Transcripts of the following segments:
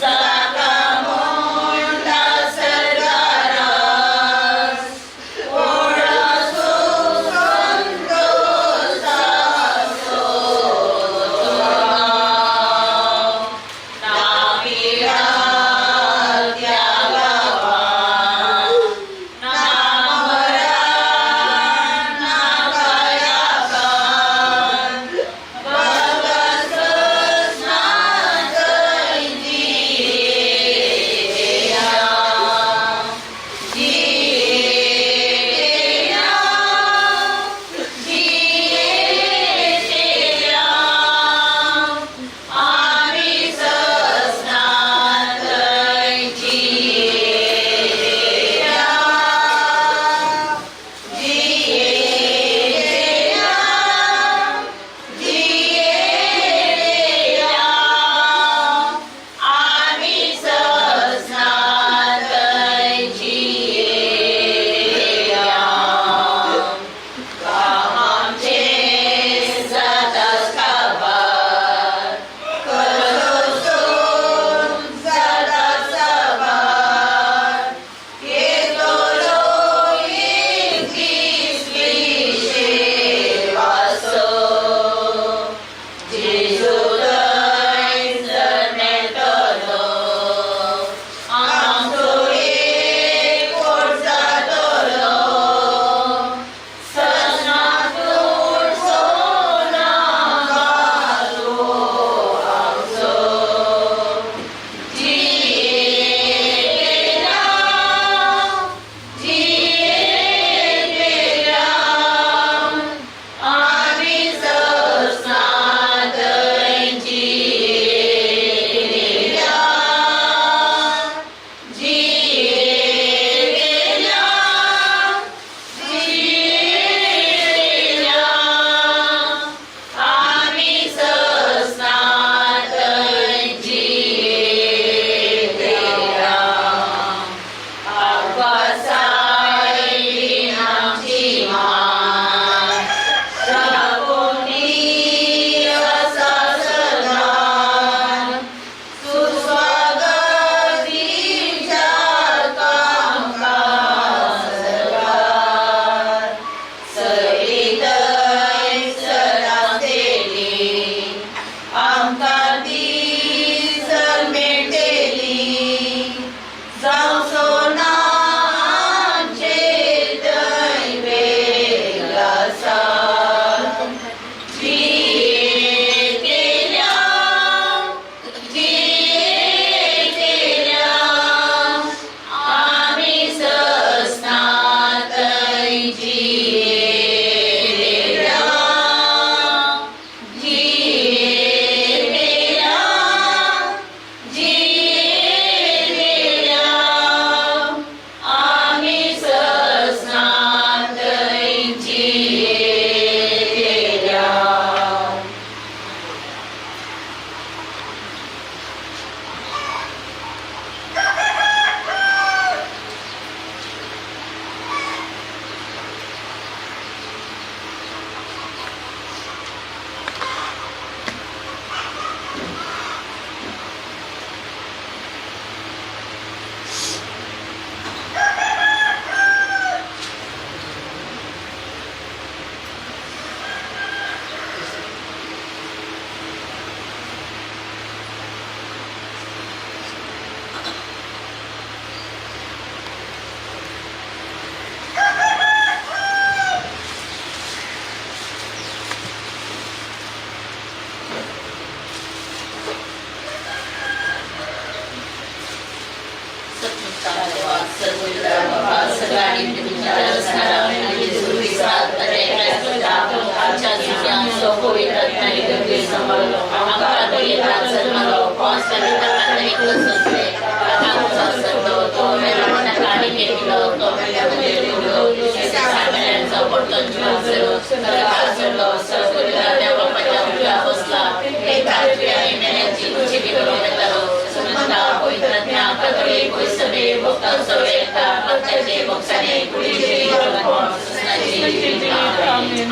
सका मोंडा सरदारा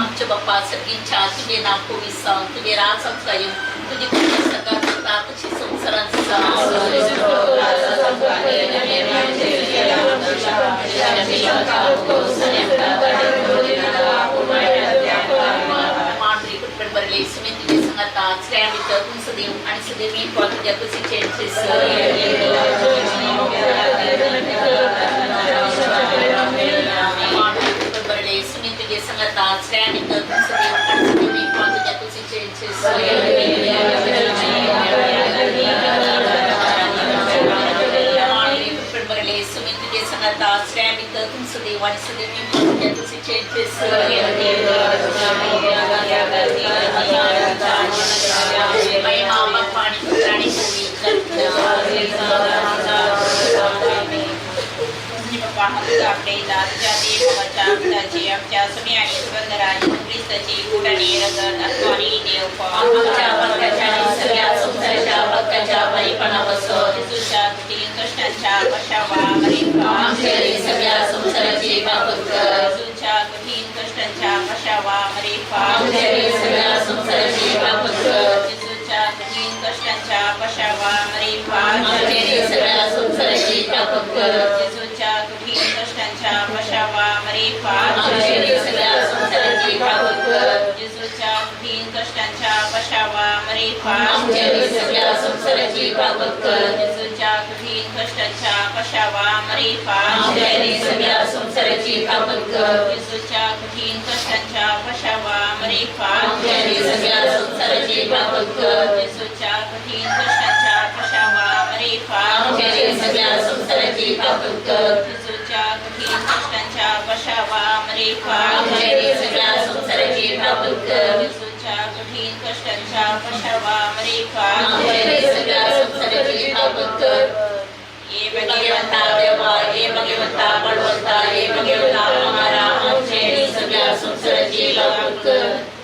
आमच्या बाप्पा सगळी इच्छा तुझे नाव कोणी सांग तुझे राज कायम तुझी सकाळचा तुझी संसारांचा मांडरी कुटपट भरले सुने तुझे संगता श्रेणी तुम सदैव आणि सदैव मी पण तुझ्या तुझी चेंजेस संगता श्रेणी तुम सदैव आणि सदैव मी पण तुझ्या तुझी चेंजेस संगता श्रेणी तुम सदैव आणि सदैव मी पण तुझ्या तुझी चेंजेस महिमा पाणी पुत्राणी आपले दादच्या देवाच्या पिताची आमच्या समी आणि सुगंधराज ख्रिस्ताची गुणाने रगत आत्मानी देव आमच्या भक्ताच्या सगळ्या संसाराच्या भक्ताच्या बळीपणापासून येशूच्या कठीण कष्टांच्या कशावा आमच्या सगळ्या संसाराची बाबत येशूच्या कठीण कष्टांच्या कशावा आमच्या सगळ्या संसाराची बाबत येशूच्या कठीण कष्टांच्या कशावा आमच्या सगळ्या संसाराची बाबत येशूच्या कठीण कष्टांच्या कशावा आमच्या सगळ्या संसाराची बाबत येशूच्या कठीण कष्टांच्या कशावा आमच्या सगळ्या संसाराची बाबत येशूच्या कठीण कष्टांच्या कशावा आमच्या सगळ्या संसाराची बाबत येशूच्या कठीण कष्टांच्या कशावा आमच्या सगळ्या संसाराची बाबत येशूच्या कठीण कष्टांच्या कशावा आमच्या सगळ्या संसाराची बाबत येशूच्या कठीण कष्टांच्या कशावा आमच्या सगळ्या संसाराची बाबत येशूच्या कठीण कष्टांच्या कशावा आमच्या सगळ्या संसाराची बाबत ये भगवंता देवा ये भगवंता बलवंता ये भगवंता हमारा आमच्या सगळ्या संसाराची बाबत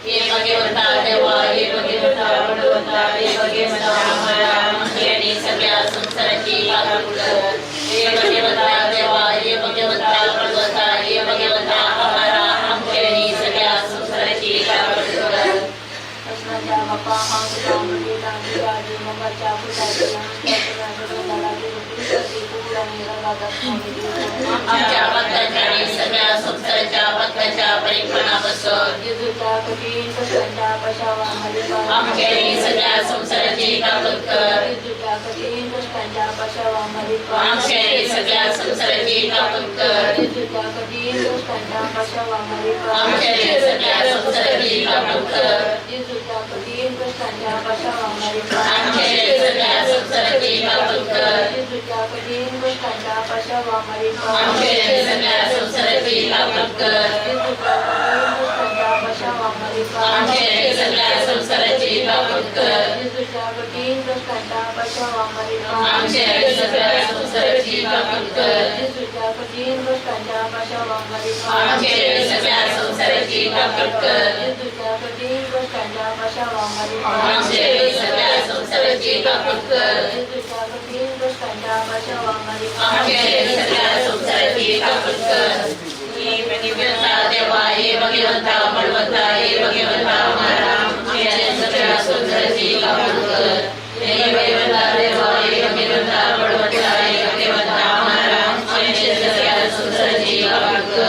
ये भगवंता देवा ये भगवंता बलवंता ये भगवंता हमारा आमच्या सगळ्या संसाराची बाबत ये भगवंता देवा ये भगवंता बलवंता ये भगवंता हमारा आमच्या सगळ्या संसाराची बाबत आमच्या भक्ताच्या आणि सगळ्या संसाराच्या भक्ताच्या परिपणापासून आमच्या सगळ्या संसाराची बाबत आमच्या सगळ्या संसाराची बाबत आमच्या सगळ्या संसाराची बाबत आमच्या सगळ्या संसाराची बाबत आमच्या सगळ्या संसाराची बाबत आमच्या सगळ्या संसाराची बाबत आमच्या सगळ्या संसाराची बाबत आमच्या सगळ्या संसाराची बाबत आमच्या सगळ्या संसाराची बाबत आमच्या सगळ्या संसाराची बाबत ये भगवंता देवा ये भगवंता बलवंता ये भगवंता हमारा आमच्या सगळ्या संसाराची बाबत ये भगवंता देवा ये भगवंता बलवंता ये भगवंता हमारा आमच्या सगळ्या संसाराची बाबत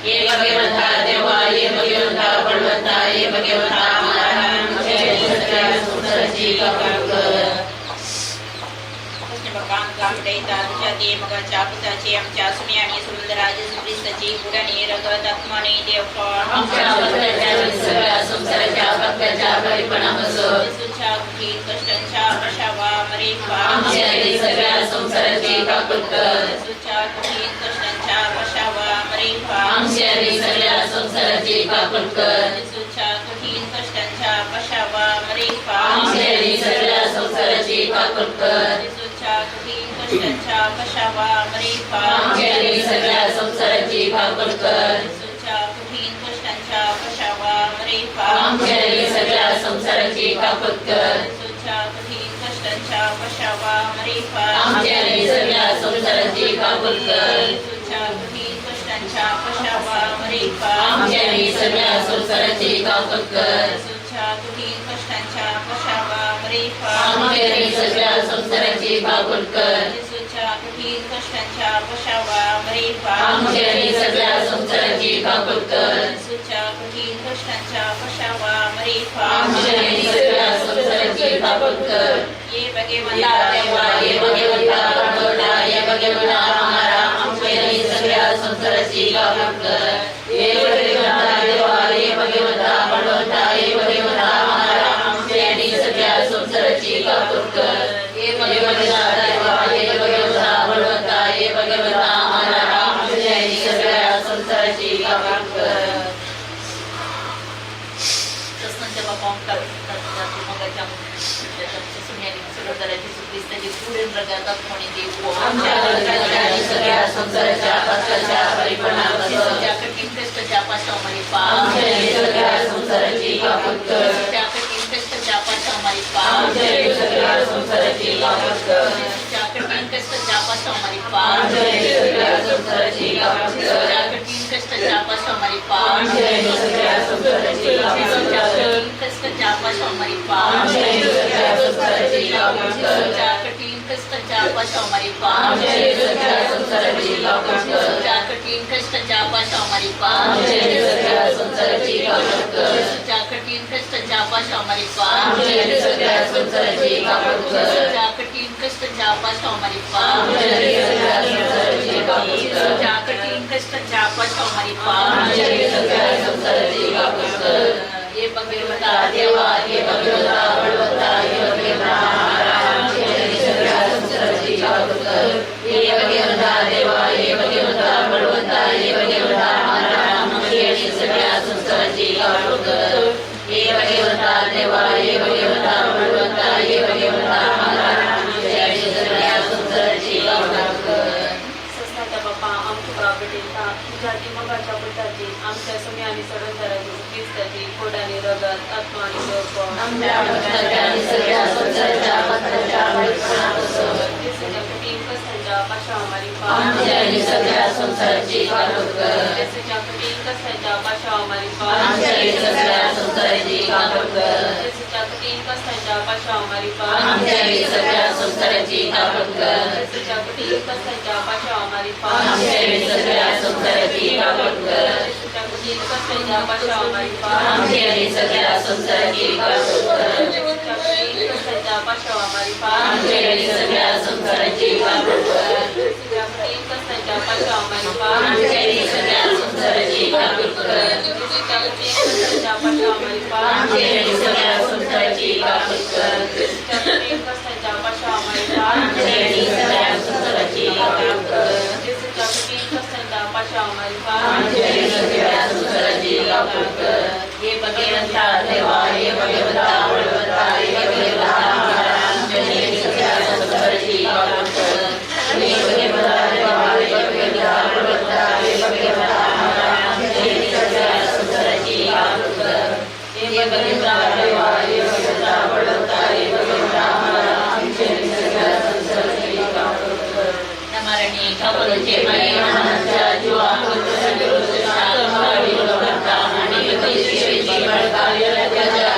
ये भगवंता देवा ये भगवंता बलवंता ये भगवंता हमारा आमच्या सगळ्या संसाराची बाबत मगाच्या पिताची आमच्या सुमी आणि सुंदराज ख्रिस्ताची गुणाने रगत आत्माने देव आमच्या भक्ताच्या सगळ्या संसाराच्या भक्ताच्या परिपणापासून येशूच्या कठीण कष्टांच्या कशावा मरीपा आमच्या सगळ्या संसाराची काकूट कर सुच्या कठीण कष्टांच्या कशावा मरीपा आमच्या सगळ्या संसाराची काकूट कर सुच्या कठीण कष्टांच्या कशावा मरीपा आमच्या सगळ्या संसाराची काकूट कर सुच्या कठीण कष्टांच्या कशावा मरीपा आमच्या सगळ्या संसाराची काकूट कर सुच्या कठीण कष्टांच्या कशावा मरीपा आमच्या सगळ्या संसाराची काकूट कर सुच्या कठीण कष्टांच्या कशावा मरीपा आमच्या सगळ्या संसाराची काकूट कर सुच्या कठीण कष्टांच्या कशावा मरीपा आमच्या सगळ्या संसाराची काकूट कर सुच्या कठीण कष्टांच्या कशावा मरीपा आमच्या सगळ्या संसाराची काकूट कर सुच्या कठीण कष्टांच्या कशावा मरीपा आमच्या सगळ्या संसाराची काकूट कर सुच्या कठीण कष्टांच्या कशावा मरीपा आमच्या सगळ्या संसाराची काकूट कर ये भगवंता या देवा ये भगवंता परमोटा ये भगवंता हमारा आमच्या सगळ्या संसाराची काकूट कर ये भगवंता देवा ये भगवंता परमोटा ये भगवंता हमारा आमच्या सगळ्या संसाराची काकूट कर ये भगवंता देवा ये भगवंता परमोटा ये भगवंता हमारा आमच्या सगळ्या संसाराची काकूट कर कृष्णाच्या बापा ओंकार जाती मगाच्या सुन्याने सगळं करायची सुक्रिस्ताची पुढे रगातात म्हणे देव आमच्या सगळ्या संसाराच्या कष्टाच्या परिपणापासून त्या कठीण कष्टाच्या पाशामध्ये आमच्या सगळ्या संसाराची काकूट कर त्या कठीण कष्टाच्या पाशामध्ये आमच्या सगळ्या संसाराची काकूट कर त्या कठीण कष्टाच्या पाशामध्ये आमच्या सगळ्या संसाराची काकूट कर त्या कठीण कष्टाच्या पाशामध्ये आमच्या सगळ्या संसाराची काकूट कर कष्टाच्या पाशामध्ये आमच्या सगळ्या संसाराची काकूट कर त्या कठीण कष्टाच्या पाशामध्ये आमच्या सगळ्या संसाराची काकूट कर त्या कठीण कष्टाच्या पाशामध्ये आमच्या सगळ्या संसाराची काकूट कर त्या कठीण कष्टाच्या पाशामध्ये आमच्या सगळ्या संसाराची काकूट कर त्या कठीण कष्टाच्या पाशामध्ये आमच्या सगळ्या संसाराची काकूट कर त्या कठीण कष्टाच्या पाशामध्ये आमच्या सगळ्या संसाराची काकूट कर ये भगवंता देवा ये भगवंता बळवंता ये भगवंता हमारा आमच्या सगळ्या संसाराची काकूट कर ये भगवंता देवा ये भगवंता बळवंता ये भगवंता हमारा आमच्या सगळ्या संसाराची काकूट कर ये भगवंता देवा ये भगवंता बळवंता ये भगवंता हमारा आमच्या सगळ्या संसाराची काकूट कर सस्नाच्या बाप्पा आमची बाबडीता तुझ्याची मगाच्या पुटाची आमच्या सोन्याने सडंतराची क्रिस्ताची कोडाने रगत आत्मा आणि लोक आमच्या भक्ताच्या सगळ्या संसाराच्या कष्टाच्या परिपणापासून देशाच्या कठीण कष्टांच्या पाशावामारी आमच्या सगळ्या संसाराची काकूट कर देशाच्या कठीण कष्टांच्या पाशावामारी आमच्या सगळ्या संसाराची काकूट कर देशाच्या कठीण कष्टांच्या पाशावामारी आमच्या सगळ्या संसाराची काकूट कर देशाच्या कठीण कष्टांच्या पाशावामारी आमच्या सगळ्या संसाराची काकूट कर देशाच्या कठीण कष्टांच्या पाशावामारी आमच्या सगळ्या संसाराची काकूट कर देशाच्या कठीण कष्टांच्या पाशावामारी आमच्या सगळ्या संसाराची काकूट कर देशाच्या कठीण कष्टांच्या पाशावामारी आमच्या सगळ्या संसाराची काकूट कर देशाच्या कठीण कष्टांच्या पाशावामारी आमच्या सगळ्या संसाराची काकूट कर देशाच्या कठीण कष्टांच्या पाशावामारी आमच्या सगळ्या संसाराची काकूट कर देशाच्या कठीण कष्टांच्या पाशावामारी आमच्या सगळ्या संसाराची काकूट कर ये भगवंता देवा ये भगवंता बळवंता ये भगवंता हमारा आमच्या सगळ्या संसाराची काकूट कर ये भगवंता देवा ये भगवंता बळवंता ये भगवंता हमारा आमच्या सगळ्या संसाराची काकूट कर ये भगवंता देवा ये भगवंता बळवंता ये भगवंता हमारा आमच्या सगळ्या संसाराची काकूट कर नमरणी कपलचे महिमांच्या जीवा पुरुष शाकंभरी लोकता आणि विदेशी बळकार्य त्याच्या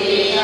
तुझ्या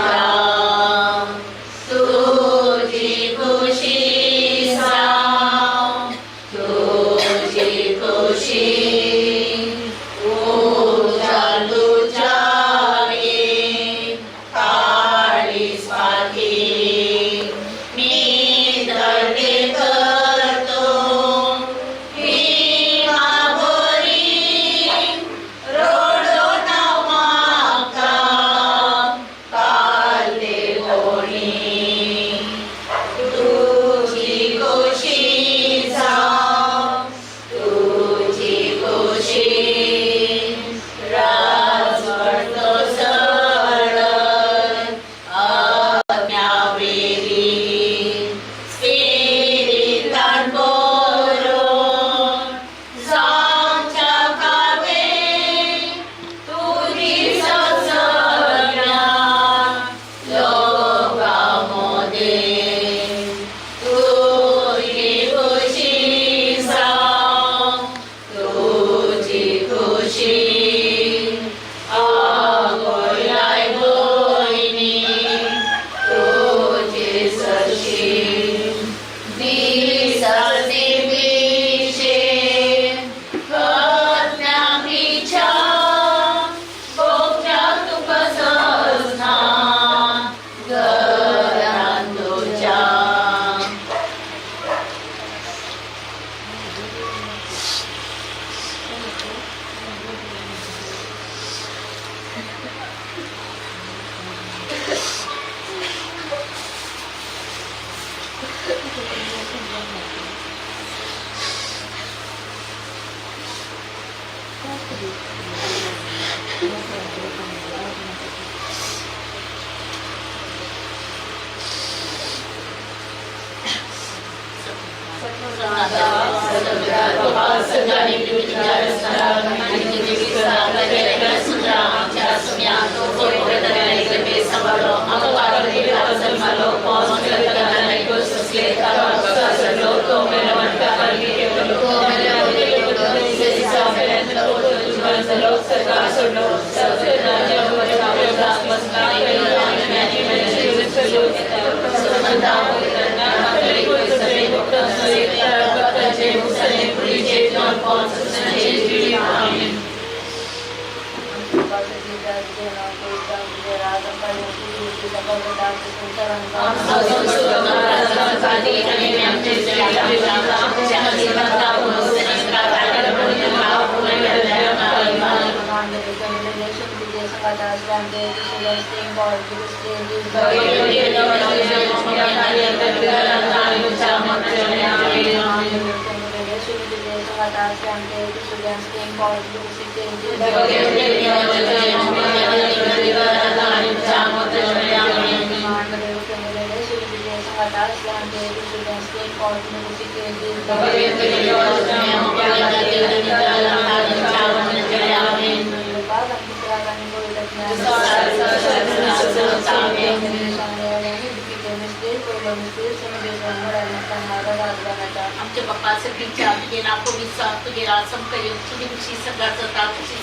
आमच्या बाप्पा सगळीच्या तुझे नाको विसा तुझे रासम करेल तुझी खुशी सगळा जता खुशी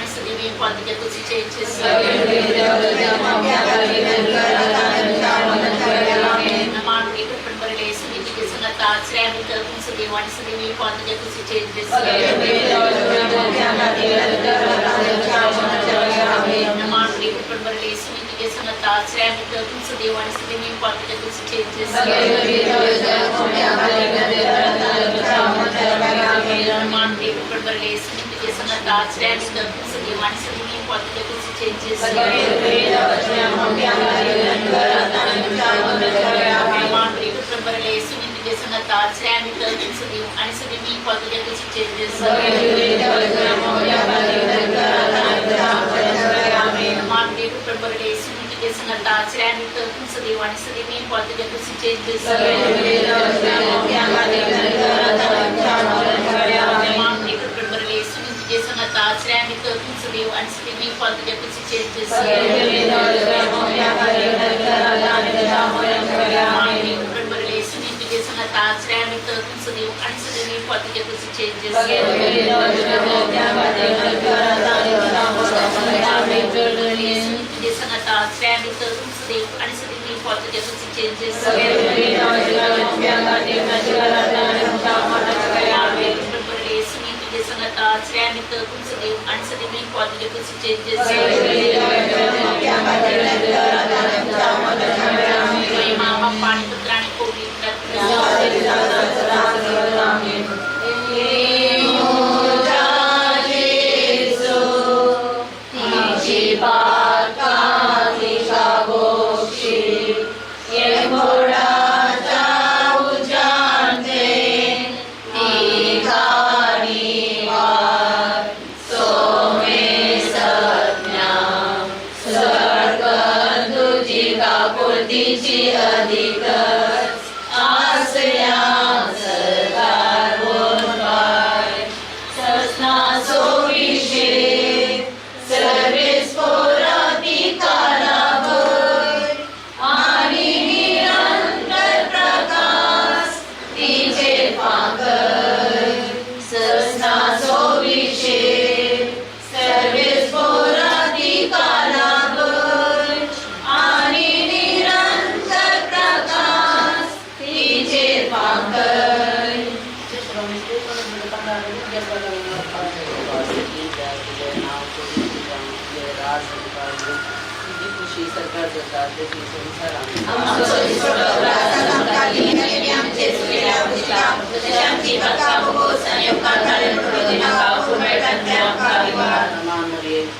सदैव आणि सदैव पालखी तुझी सदैव आणि सदैव पालखी तुझी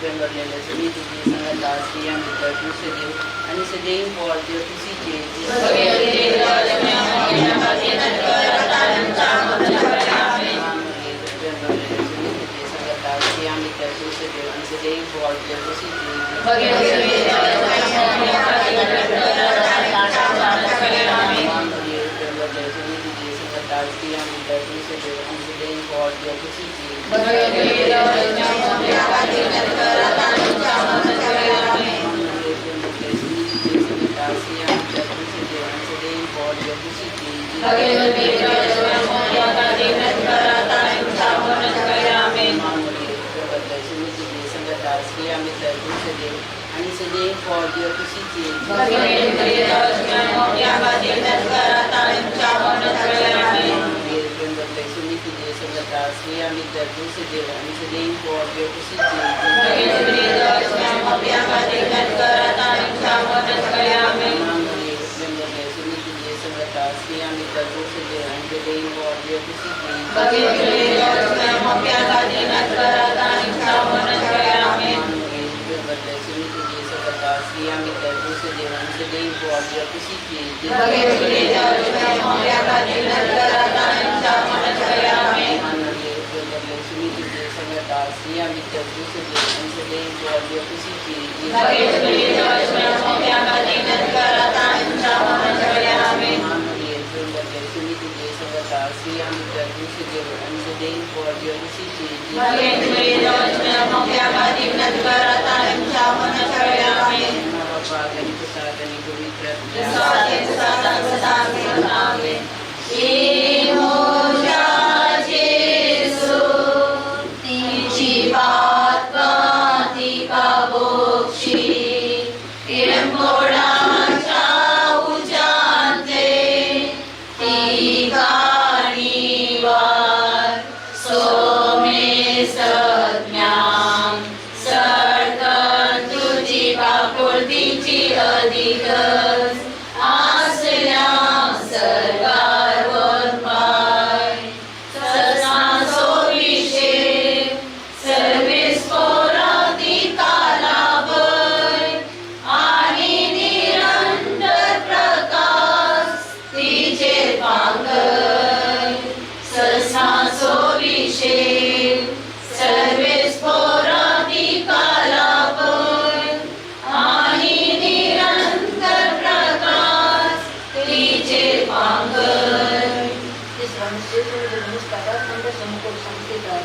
पेंबरलेले सुनी तुझी संगता स्त्रिया मित्र तू सदैव आणि सदैव पॉर्दियो तुझी आणि सदैव पॉर्दियो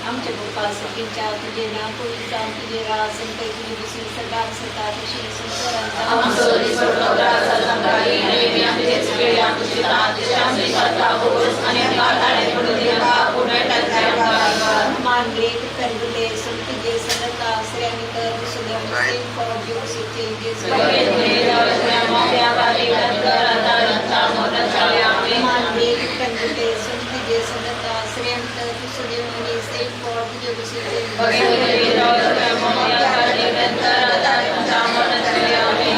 आमच्या गोपाल सखींच्या तुझे नाव तुझे जाण तुझे राज संकल्प तुझे विसरू सरदार सरदार श्री मानले करगुले संतजे सनता श्रेणी कर सुगम सेम फॉर जो से चेंजेस मानले करगुले संतजे सनता श्रेणी कर सुगम सेम फॉर जो से चेंजेस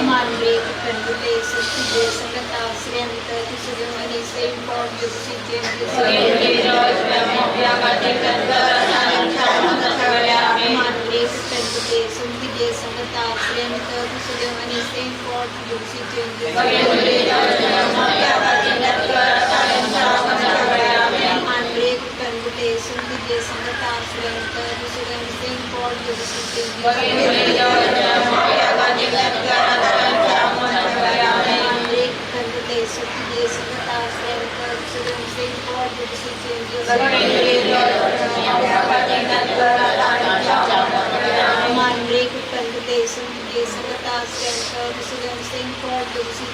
मानले करगुले संतजे सनता श्रेणी कर सुगम सेम फॉर जो से चेंजेस मानले करगुले संतजे सनता श्रेणी कर सुगम सेम फॉर जो से चेंजेस मानले करगुले संतजे सनता श्रेणी कर सुगम सेम फॉर जो से मानले करगुले संतजे सनता श्रेणी कर सुगम सेम फॉर जो से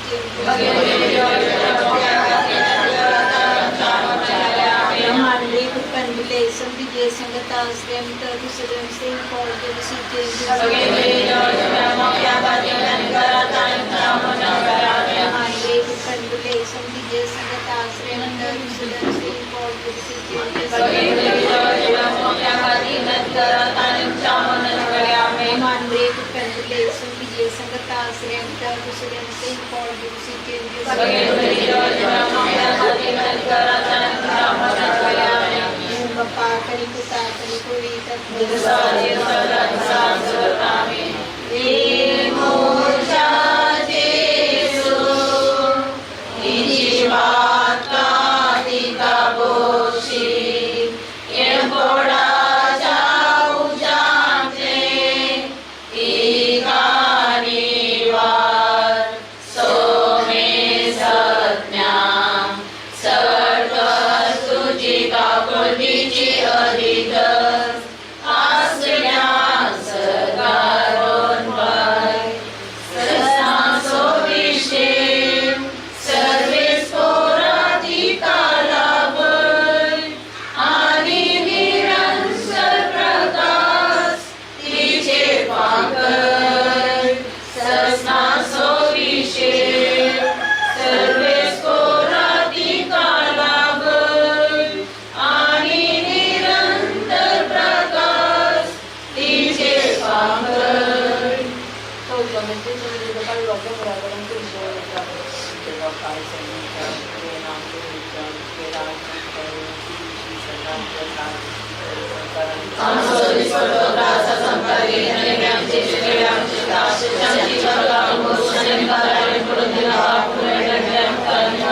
मानले करगुले संतजे सनता श्रेणी कर सुगम सेम फॉर जो से मानले करगुले संतजे सनता श्रेणी कर सुगम सेम फॉर जो से मानले करगुले संतजे सनता श्रेणी कर सुगम सेम फॉर जो से बप्पा करी पुता करी कोई तक कर. Solamente sobre el local lo que para ver en tu vida. तेव्हा काय सांगितलं ते नाम घेतलं ते Amsori Sotograsa Sampari Nemiamci Shriamci Tashi Shanti Chakam Bhushanim Karani Purundina Puranam Karma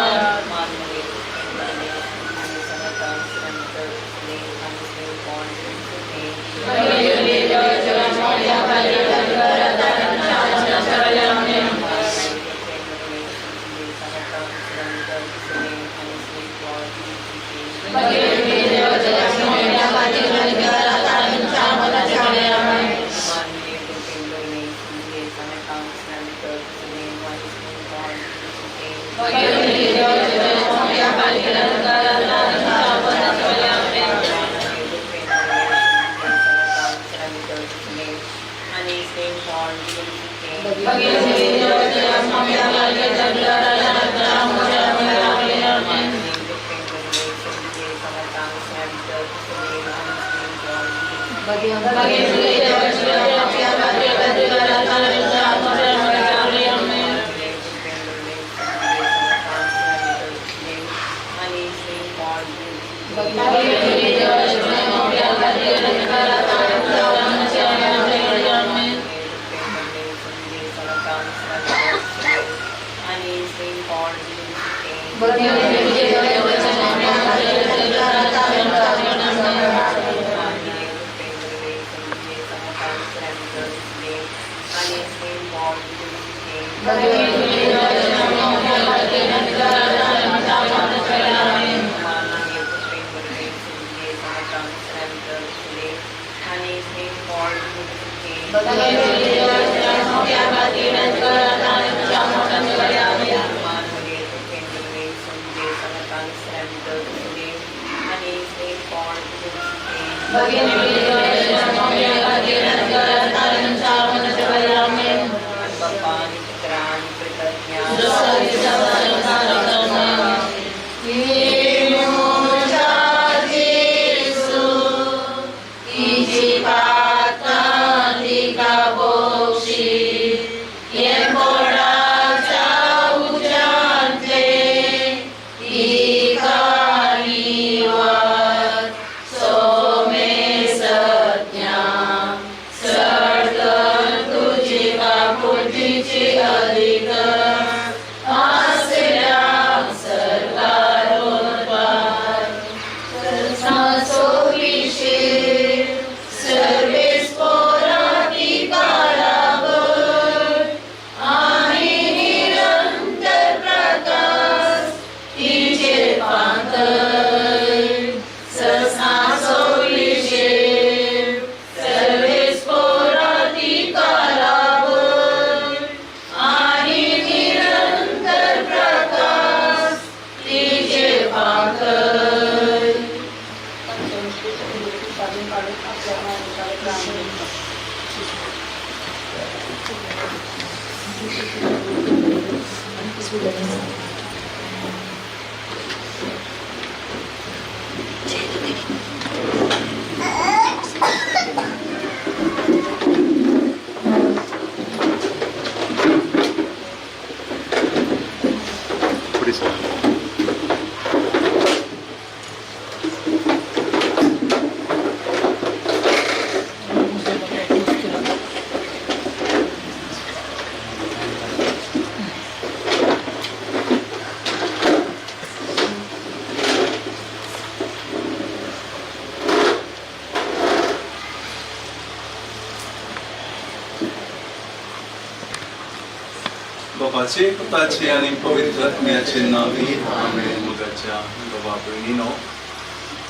बाबाचे पुताचे आणि पवित्र आत्म्याचे नावे आमेन. मुलाच्या बाबा बहिणीनो,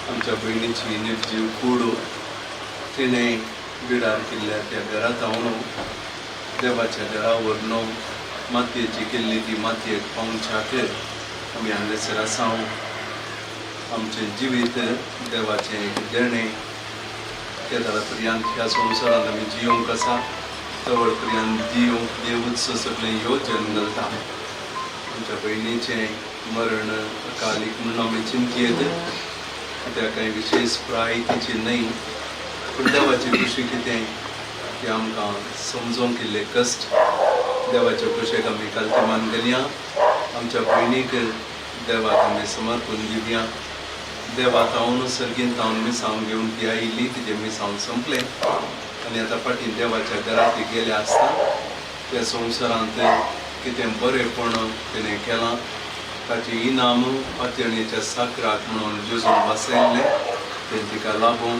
आमच्या बहिणीची निर्जीव कूड तिने बिडार केल्ल्या त्या घरात हांव देवाच्या घरावर न्हू मातयेची केल्ली ती मातयेक पावून छाकेर आमी हांगासर आसा. आमचें जिवीत देवाचें देणें त्या पर्यंत ह्या संवसारांत आमी जियोंक आसा तवळ पर्यंत दिवंक देवूच सगळें येवजन घालता. आमच्या बहिणीचें मरण अकालीक म्हणून आमी चिंतेत, त्या कांय विशेष प्राय तिची न्हय, पूण देवाची खुशी कितें की आमकां समजूंक इल्ले कश्ट देवाच्या कुशेक आमी कालची मान गेलया. आमच्या भयणीक देवाक आमी समर्पण दिवया. देवाक हांव सर्गीन तावन मिसांव घेवन ती आयिल्ली, तिजें मिसांव संपलें आनी आतां फाटीं देवाच्या घरांत ती गेल्या आसता. त्या संवसारांत कितें बरेंपण तिणें केलां ताचें इनाम पातयणेच्या साकराक म्हणून जेजून बसयल्लें तें तिका लागून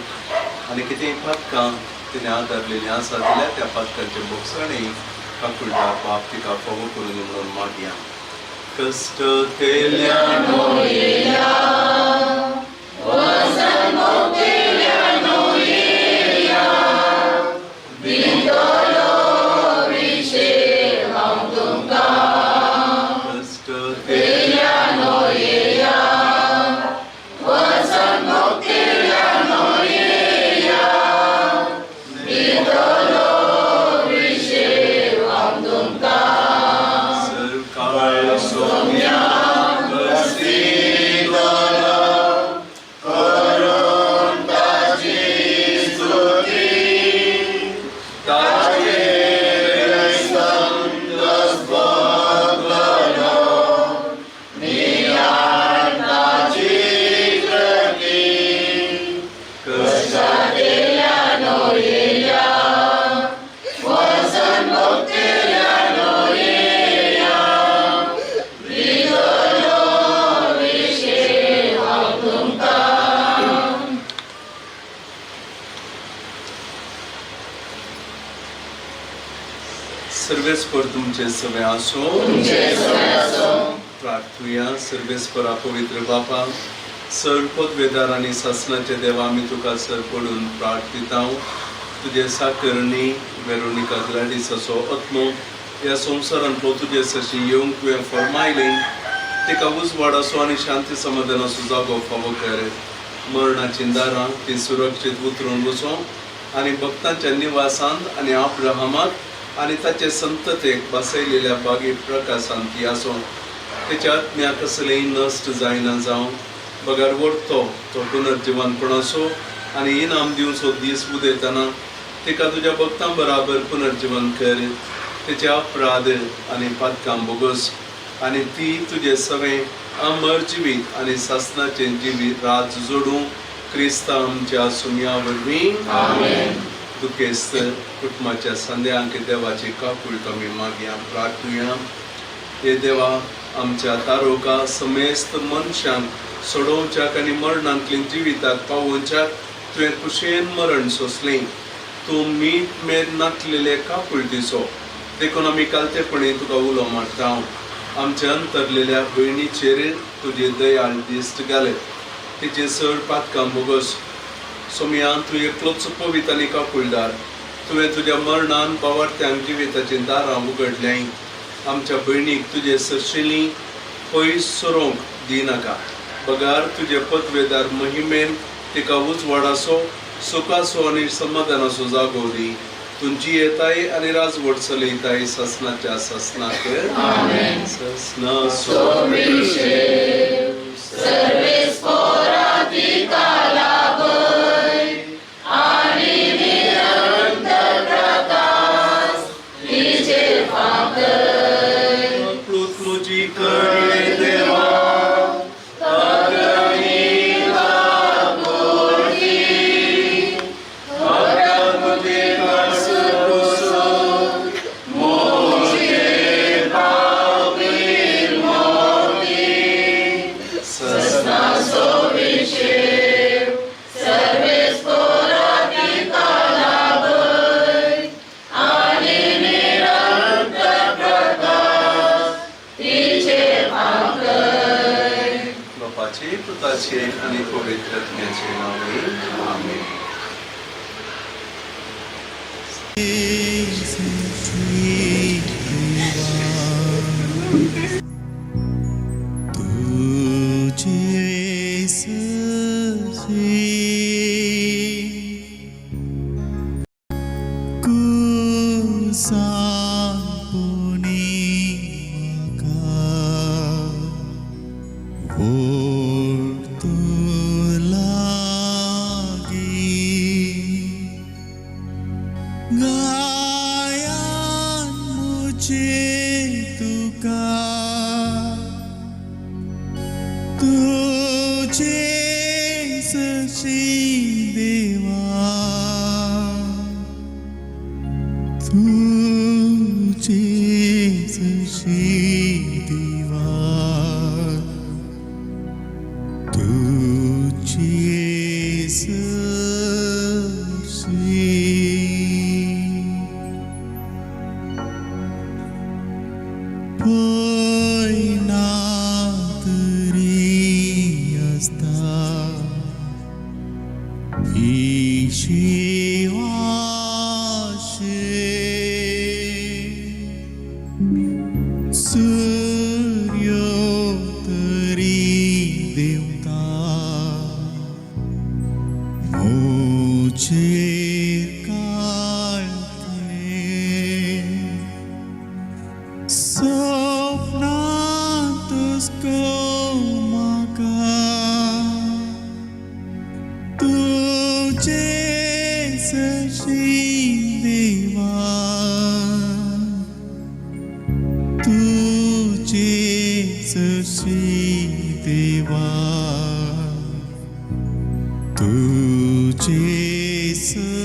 आनी कितेंय पातकां तिणें आदारलेलीं आसा जाल्यार त्या पातकांचे भोगसणें काकुळदार बाप तिका फावो करून म्हणून मागया. कश्ट केल्यानो येया वचन मोक्केल्यानो येया दितलो विशेष हांव तुमकां. कश्ट केल्यानो येया वचन मोक्केल्यानो येया दितलो विशेष हांव तुमकां. सरकार सोम्या सर्वेस्पर तुमचे सवे आसो. प्रार्थुया. सर्वेस्परा पवित्र बापा, सर पदवेदार आनी सासणाचे देवा, आमी तुका सर पडून प्रार्थिता. तुजे साकरणी वेरोनिका ग्लाडिसाचो आत्मो ह्या संवसारांतलो तुजे सशी येवंक तुवें फरमायलें. तिका उजवाडाचो आनी शांती समाधानाचो जागो फावो कर. मरणाची दारां ती सुरक्षीत उतरून वचो आनी भक्तांच्या निवासांत आनी अब्राहमाक आनी ताचे संततेक बसयलेल्या बागे प्रकाशांत ती आसो. तेच्या आत्म्या कसलेय नश्ट जायना जावं. बगार वरतो तो पुनर्जिवनपणाचो आनी इनाम दिवचो दीस उदेतना तिका तुज्या भक्तां बराबर पुनर्जीवन कर. तेचे अपराध आनी पातकां बोगस आनी ती तुजे सवें अमर जिवीत आनी सासणाचे जिवीत राज जोडूं क्रिस्ता आमच्या सुम्या वरवीं. दुखेस्त कुटुंबाच्या संदेहांक देवाची काकूळ आमी मागया. प्रार्थुया. हे देवा, आमच्या तारोका समेस्त मनशांक सोडोवच्याक आनी मरणांतली जिविताक पावोवच्याक तुवें कुशेन मरण सोंसलें. तूं मीठ मेर नातलेले काकूळ दिसो देखून आमी कालतेपणी तुका उलो मारता. आमच्या अंतरलेल्या भयणीचेर तुजी दयाळ दिश्ट घाल. तिचे सर पातकां बोगस सोम्यान तूं एकलोच पवित्र आनी काकुळदार. तुवें तुज्या मरणान बावार्थ्यांक जिविताची दारां उगडल्याय. आमच्या भयणीक तुजे सरशिलीं पयस सरोंक दिनाका. बगार तुजे पदवेदार महिमेन तिका उजवाडाचो सुखाचो आनी समाधानाचो जागो दी. तुमची येताय आनी राजवट चलयताय ससनाच्या ससनाक. ससनाचो सर्वेस्परा तिका लागय आनी निरंतर प्रकाश तिचेर फांकय. तुजी कळे देवा पुताचे आणि पवित्र आत्म्याचे नावे. आमेन. गायन मुझे तुका तुझे सशी देवा तुझे सशी देवा तुझे Sashi Poina teri asta Ishivashe Suryo teri devta Mujhe kalte Sopnatusku maka Tujhe sashi deva Tujhe sashi deva Tujhe sashi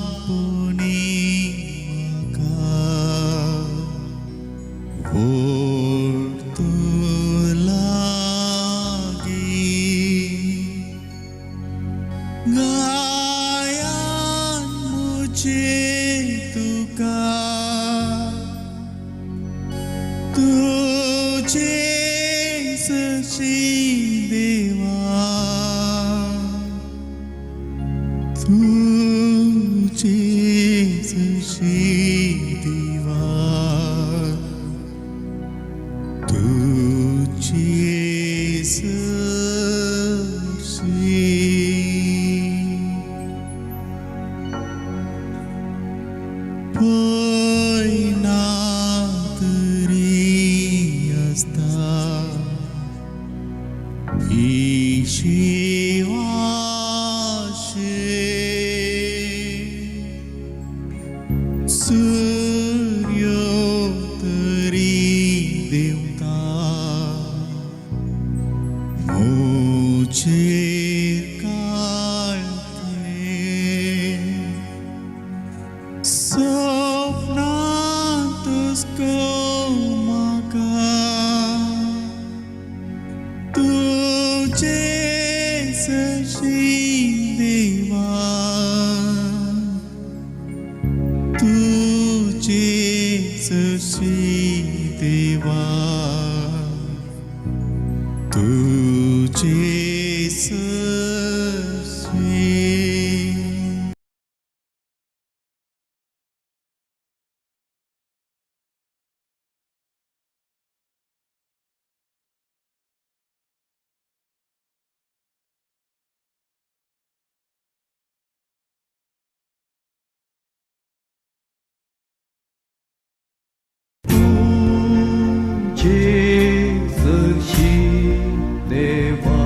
Kusampuni maka waktu lagi gayan muji tuka तुझे सशी देवा तुझे सशी देवा तुझे Sashi Poina teri asta Ishivashe Suryo teri devta Mujhe kalte Sopnatusku maka Tujhe sashi deva Tujhe sashi deva Tujhe sashi तुझे सशी देवा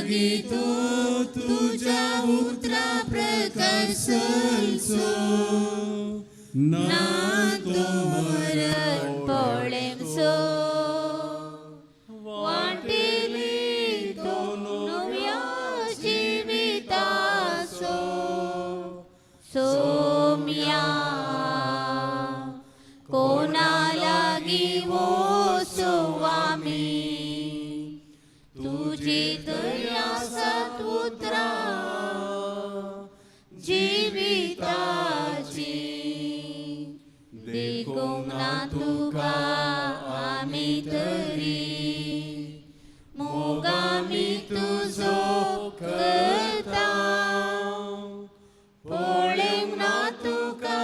मागितो तुझ्या उतरा प्रकार सलसो ना तो मरण पळेम सो वाटेली तो नव्या जिवितासो सोम्या कोणा लागी वोसो आमी तुझी दया सत्पुत्रा जीविताची देखूंक ना तुका आमी तरी मोगामी तुजो करता पळोवंक ना तुका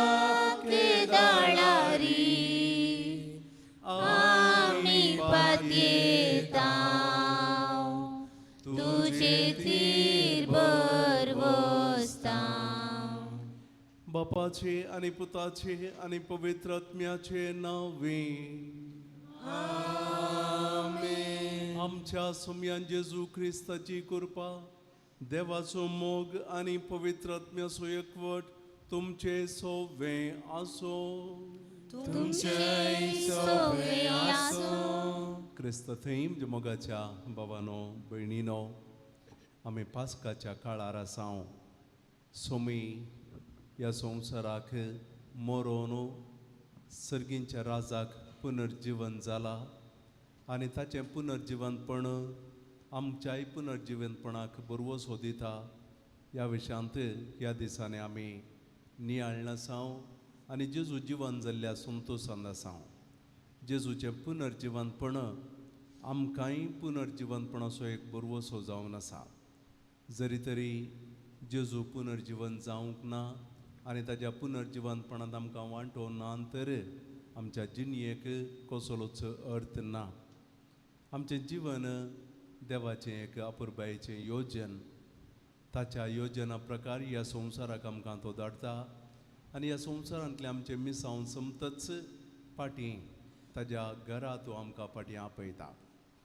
केदाळारी आमी पातयेता तुजे तीर बरवस्ता बापाचे आणि पुताचे आणि पवित्र आत्म्याचे नावे आमच्या सोम्यान जेजू ख्रिस्ताची कृपा देवाचो मोग आणि पवित्र आत्म्याचो एकवट तुमचे सोवे आसो क्रिस्त थंय मोगाच्या बाबानो भयणीनो आमी पास्काच्या काळार आसाव सोमी ह्या संवसाराक मरोन सर्गींच्या राजाक पुनर्जीवन जाला आनी ताचें पुनर्जीवनपण आमच्याय पुनर्जीवनपणाक बरवो सोदिता ह्या विशयांत ह्या दिसांनी आमी नियाळन आसाव आनी जेजू जिवन जाल्ल्या संतोशान आसाव जेजूचें पुनर्जीवनपण आमकांय पुनर्जीवनपणाचो एक बरवो सो जावन आसा जरी तरी जेजू पुनर्जीवन जावंक ना आनी ताच्या पुनर्जीवनपणांत आमकां वांटो ना तर आमच्या जिणयेक कसलोच अर्थ ना आमचें जीवन देवाचें एक अपुरबायेचें योजन ताच्या योजना प्रकार ह्या संवसाराक आमकां तो धाडटा आनी ह्या संवसारांतलें आमचें मिसांव समतच फाटीं ताज्या घरा तो आमकां फाटीं आपयता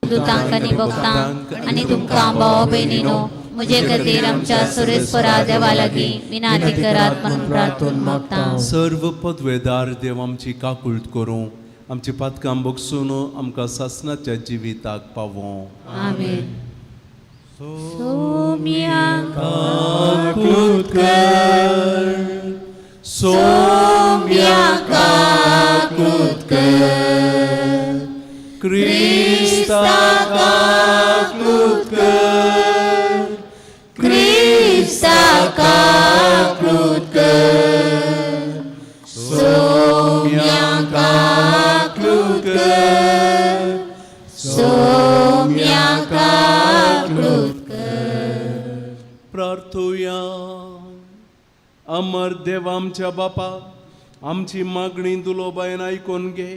दूतांक आनी भक्तांक आनी तुमकां भाव भयणीनो म्हजे खातीर आमच्या सुरेस्परा देवा लागीं विनाती करात म्हणून प्रार्थून मागता सर्व पदवेदार देव आमची काकुळट करूं आमची पातकां बगसून आमकां सासणाच्या जिविताक पावों आमेन सोम्यांक काकुळट कर सोम्यांक काकुळट कर क्रिस्ताक काकुळट कर क्रिस्ताक काकुळट कर सोम्यांक काकुळट कर सोम्यांक काकुळट कर प्रार्थुया अमर देव आमच्या बापा आमची मागणी दुलोबायन आयकून घे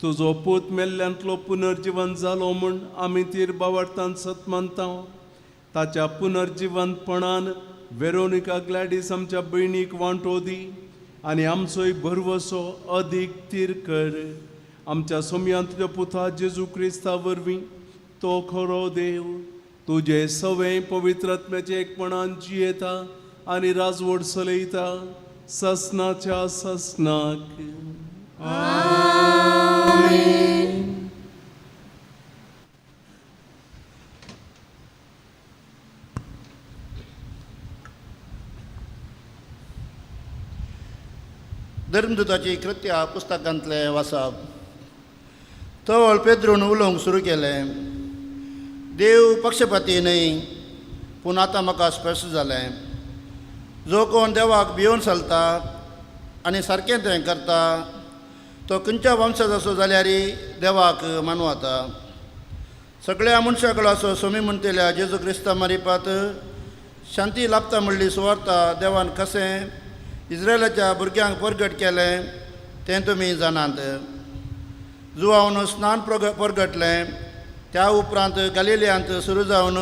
तुजो पूत मेल्ल्यांतलो पुनर्जीवन जालो म्हूण आमी तीर बावडतान सत मानता ताच्या पुनर्जीवनपणान वेरोनिका ग्लॅडीस आमच्या भयणीक वांटो दी आनी आमचोय भरवसो अदीक तीर कर आमच्या सोम्यान तुज्या पुता जेजू क्रिस्ता वरवीं तो खरो देव तुजे सवय पवित्र आत्म्याचे एकपणान जियेता आनी राजवट चलयता ससनाच्या ससनाक धर्मदुताची कृत्या पुस्तकांतले वाचप तवळ पेद्रून उलोवंक सुरू केलें देव पक्षपाती न्हय पूण आतां म्हाका स्पश्ट जालें जो कोण देवाक भिवून चलता आनी सारकें तें करता तो खंयच्या वंशज असो जाल्यारय देवाक मानवता सगळ्या मनशाकळाचो सोमी म्हणटल्या जेजू क्रिस्ता मारिपात शांती लाभता म्हणली सुवार्ता देवान कशें इस्रायलाच्या भुरग्यांक परगट केलें तें तुमी जाणात जुवावन स्नान परगटलें त्या उपरांत गलिलियांत सुरू जावन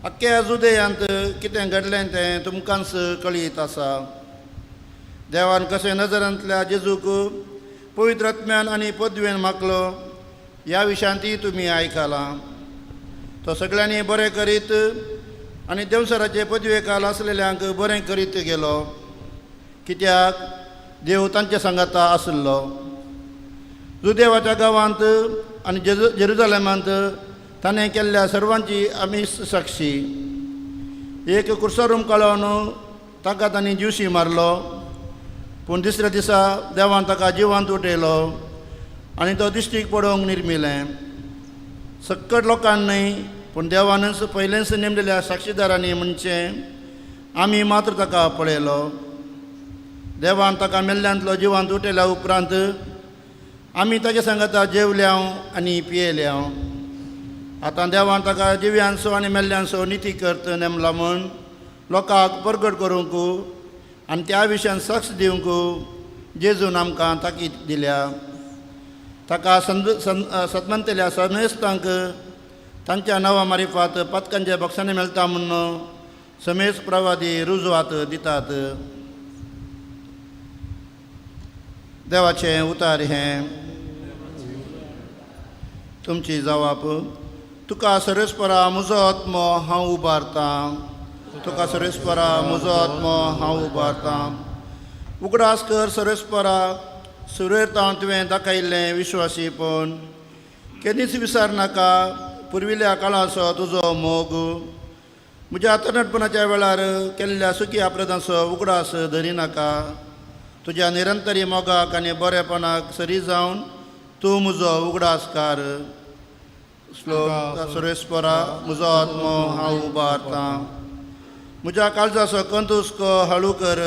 अख्ख्या जुदेयांत कितें घडलें तें तुमकांच कळीत आसा देवान कशें नजरांतल्या जेजूक पवित्र आत्म्यान आनी पदवेन मागलो ह्या विशयांतय तुमी आयकलां तो सगळ्यांनी बरें करीत आनी देंवसराचे पदवेकाल आसलेल्यांक बरें करीत गेलो, कित्याक देव तांचे सांगाता आसलो. जुदेवाच्या गांवांत आनी जेरुजालेमांत ताणें केल्ल्या सर्वांची आमी साक्षी. एक कुर्सारूम काळोवन ताका तांणी जिवशी मारलो, पूण दुसऱ्या दिसा देवान ताका जिवांत उठयलो आनी तो दिश्टीक पडोवंक निर्मिलें. सक्कट लोकांक न्हय, पूण देवानच पयलेंच नेमलेल्या साक्षीदारांनी म्हणचे आमी मात्र ताका पळयलो. देवान ताका मेल्ल्यांतलो जिवांत उठयल्या उपरांत आमी ताचे सांगाता जेवल्या आनी पियेल्या. आतां देवान ताका जिव्यांचो आनी मेल्ल्यांचो निती करत नेमला म्हूण लोकांक परगट करूंक आनी त्या विशयान साक्ष दिवंक जेजून आमकां ताकीद दिल्या. ताका सतमंतल्या समेस्तांक तांच्या नांवा मारिफात पदकांच्या बक्षांनी मेळटा म्हणून समेस प्रवादी रुजवात दितात. देवाचें उतार हें. तुमची जबाब. तुका सर्वेस्परा म्हजो आत्मो हांव उबारतां. तुका सर्वेस्परा म्हजो आत्मो हांव उबारतां. उगडास कर सर्वेस्परा, सुरयतां तुवें दाखयिल्लें विश्वासीपण. केन्नीच विसर नाका पुर्विल्ल्या काळाचो तुजो मोग. म्हज्या तरणाटपणाच्या वेळार केल्ल्या सुखी आपराधांचो उगडास धरिनाका. तुज्या निरंतरी मोगाक आनी बरेपणाक सरी जावन तूं म्हजो उगडासकार. श्लोक. सर्वेस्परा म्हजो आत्मो हांव उबारतां. म्हज्या काळजाचो कंत हुस्को हळू कर.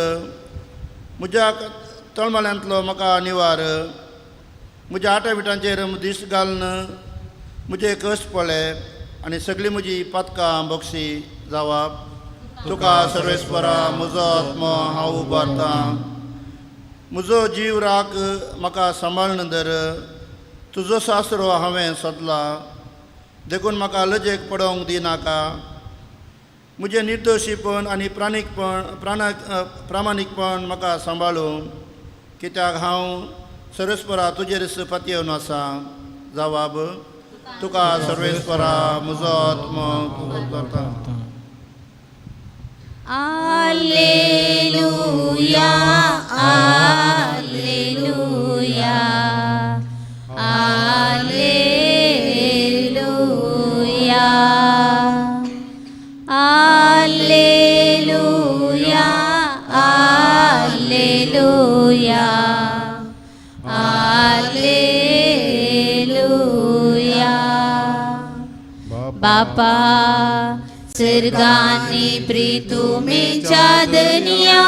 म्हज्या तळमळ्यांतलो म्हाका निवार. म्हज्या आटाविटांचेर दिश्ट घालन म्हजे कश्ट पळय आनी सगळीं म्हजी पदकां बक्षी जावप. तुका सर्वेस्परा म्हजो आत्मो हांव उबारतां. म्हजो जीव राख म्हाका सांबाळून धर. तुजो सासरो हांवें सोदला, देखून म्हाका लजेक पडोवंक दिनाका. म्हजें निर्दोशीपण आनी प्रामाणीकपण म्हाका सांबाळूं, कित्याक हांव सर्वेस्परा तुजेरच पातयेवन आसा. जबाब. तुका सर्वेस्परा म्हजो आत्मो उबारतां. Alleluia, Alleluia, Alleluia, Alleluia, Alleluia, Alleluia. बापा सर्गांनी प्रितुमेच्या दनिया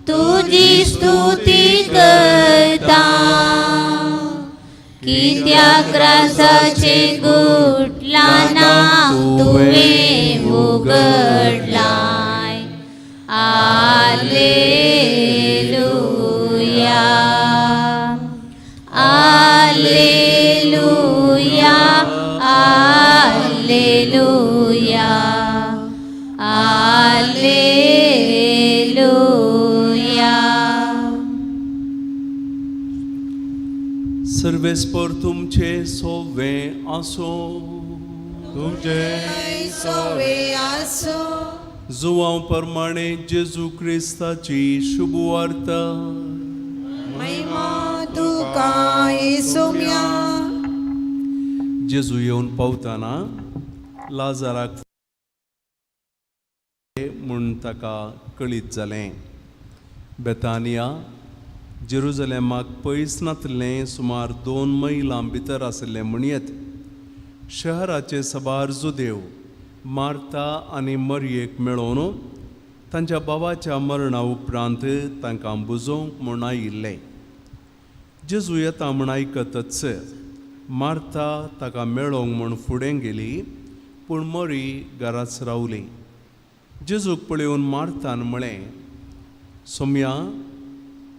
तुझी स्तुती करता. कित्याक रासाचे गुटलाना तुवें उगडलाय. Alleluia, Alleluia, Alleluia, Alleluia. सर्वेस्पर तुमचे सोवे आसो. तुमचे सोवे आसो. जुवांव प्रमाणे जेजू क्रिस्ताची शुभवार्ता. महिमा तुका येसुम्या. जेजू येवन पावतना लाजाराक म्हूण ताका कळीत जालें. बेतानिया जेरुजलेमाक पयस नातलें सुमार 2 मैलां भितर आसलें म्हणयत शहराचे सबार जुदेव मार्ता आनी मरयेक मेळोवन तांच्या बाबाच्या मरणा उपरांत तांकां बुजोवंक म्हूण आयिल्ले. जेजू येता म्हूण आयकतच मार्ता ताका मेळोवंक म्हूण फुडें गेली, पूण मरी घराच रावली. जेजूक पळयोवन मार्तान म्हळें, सोम्या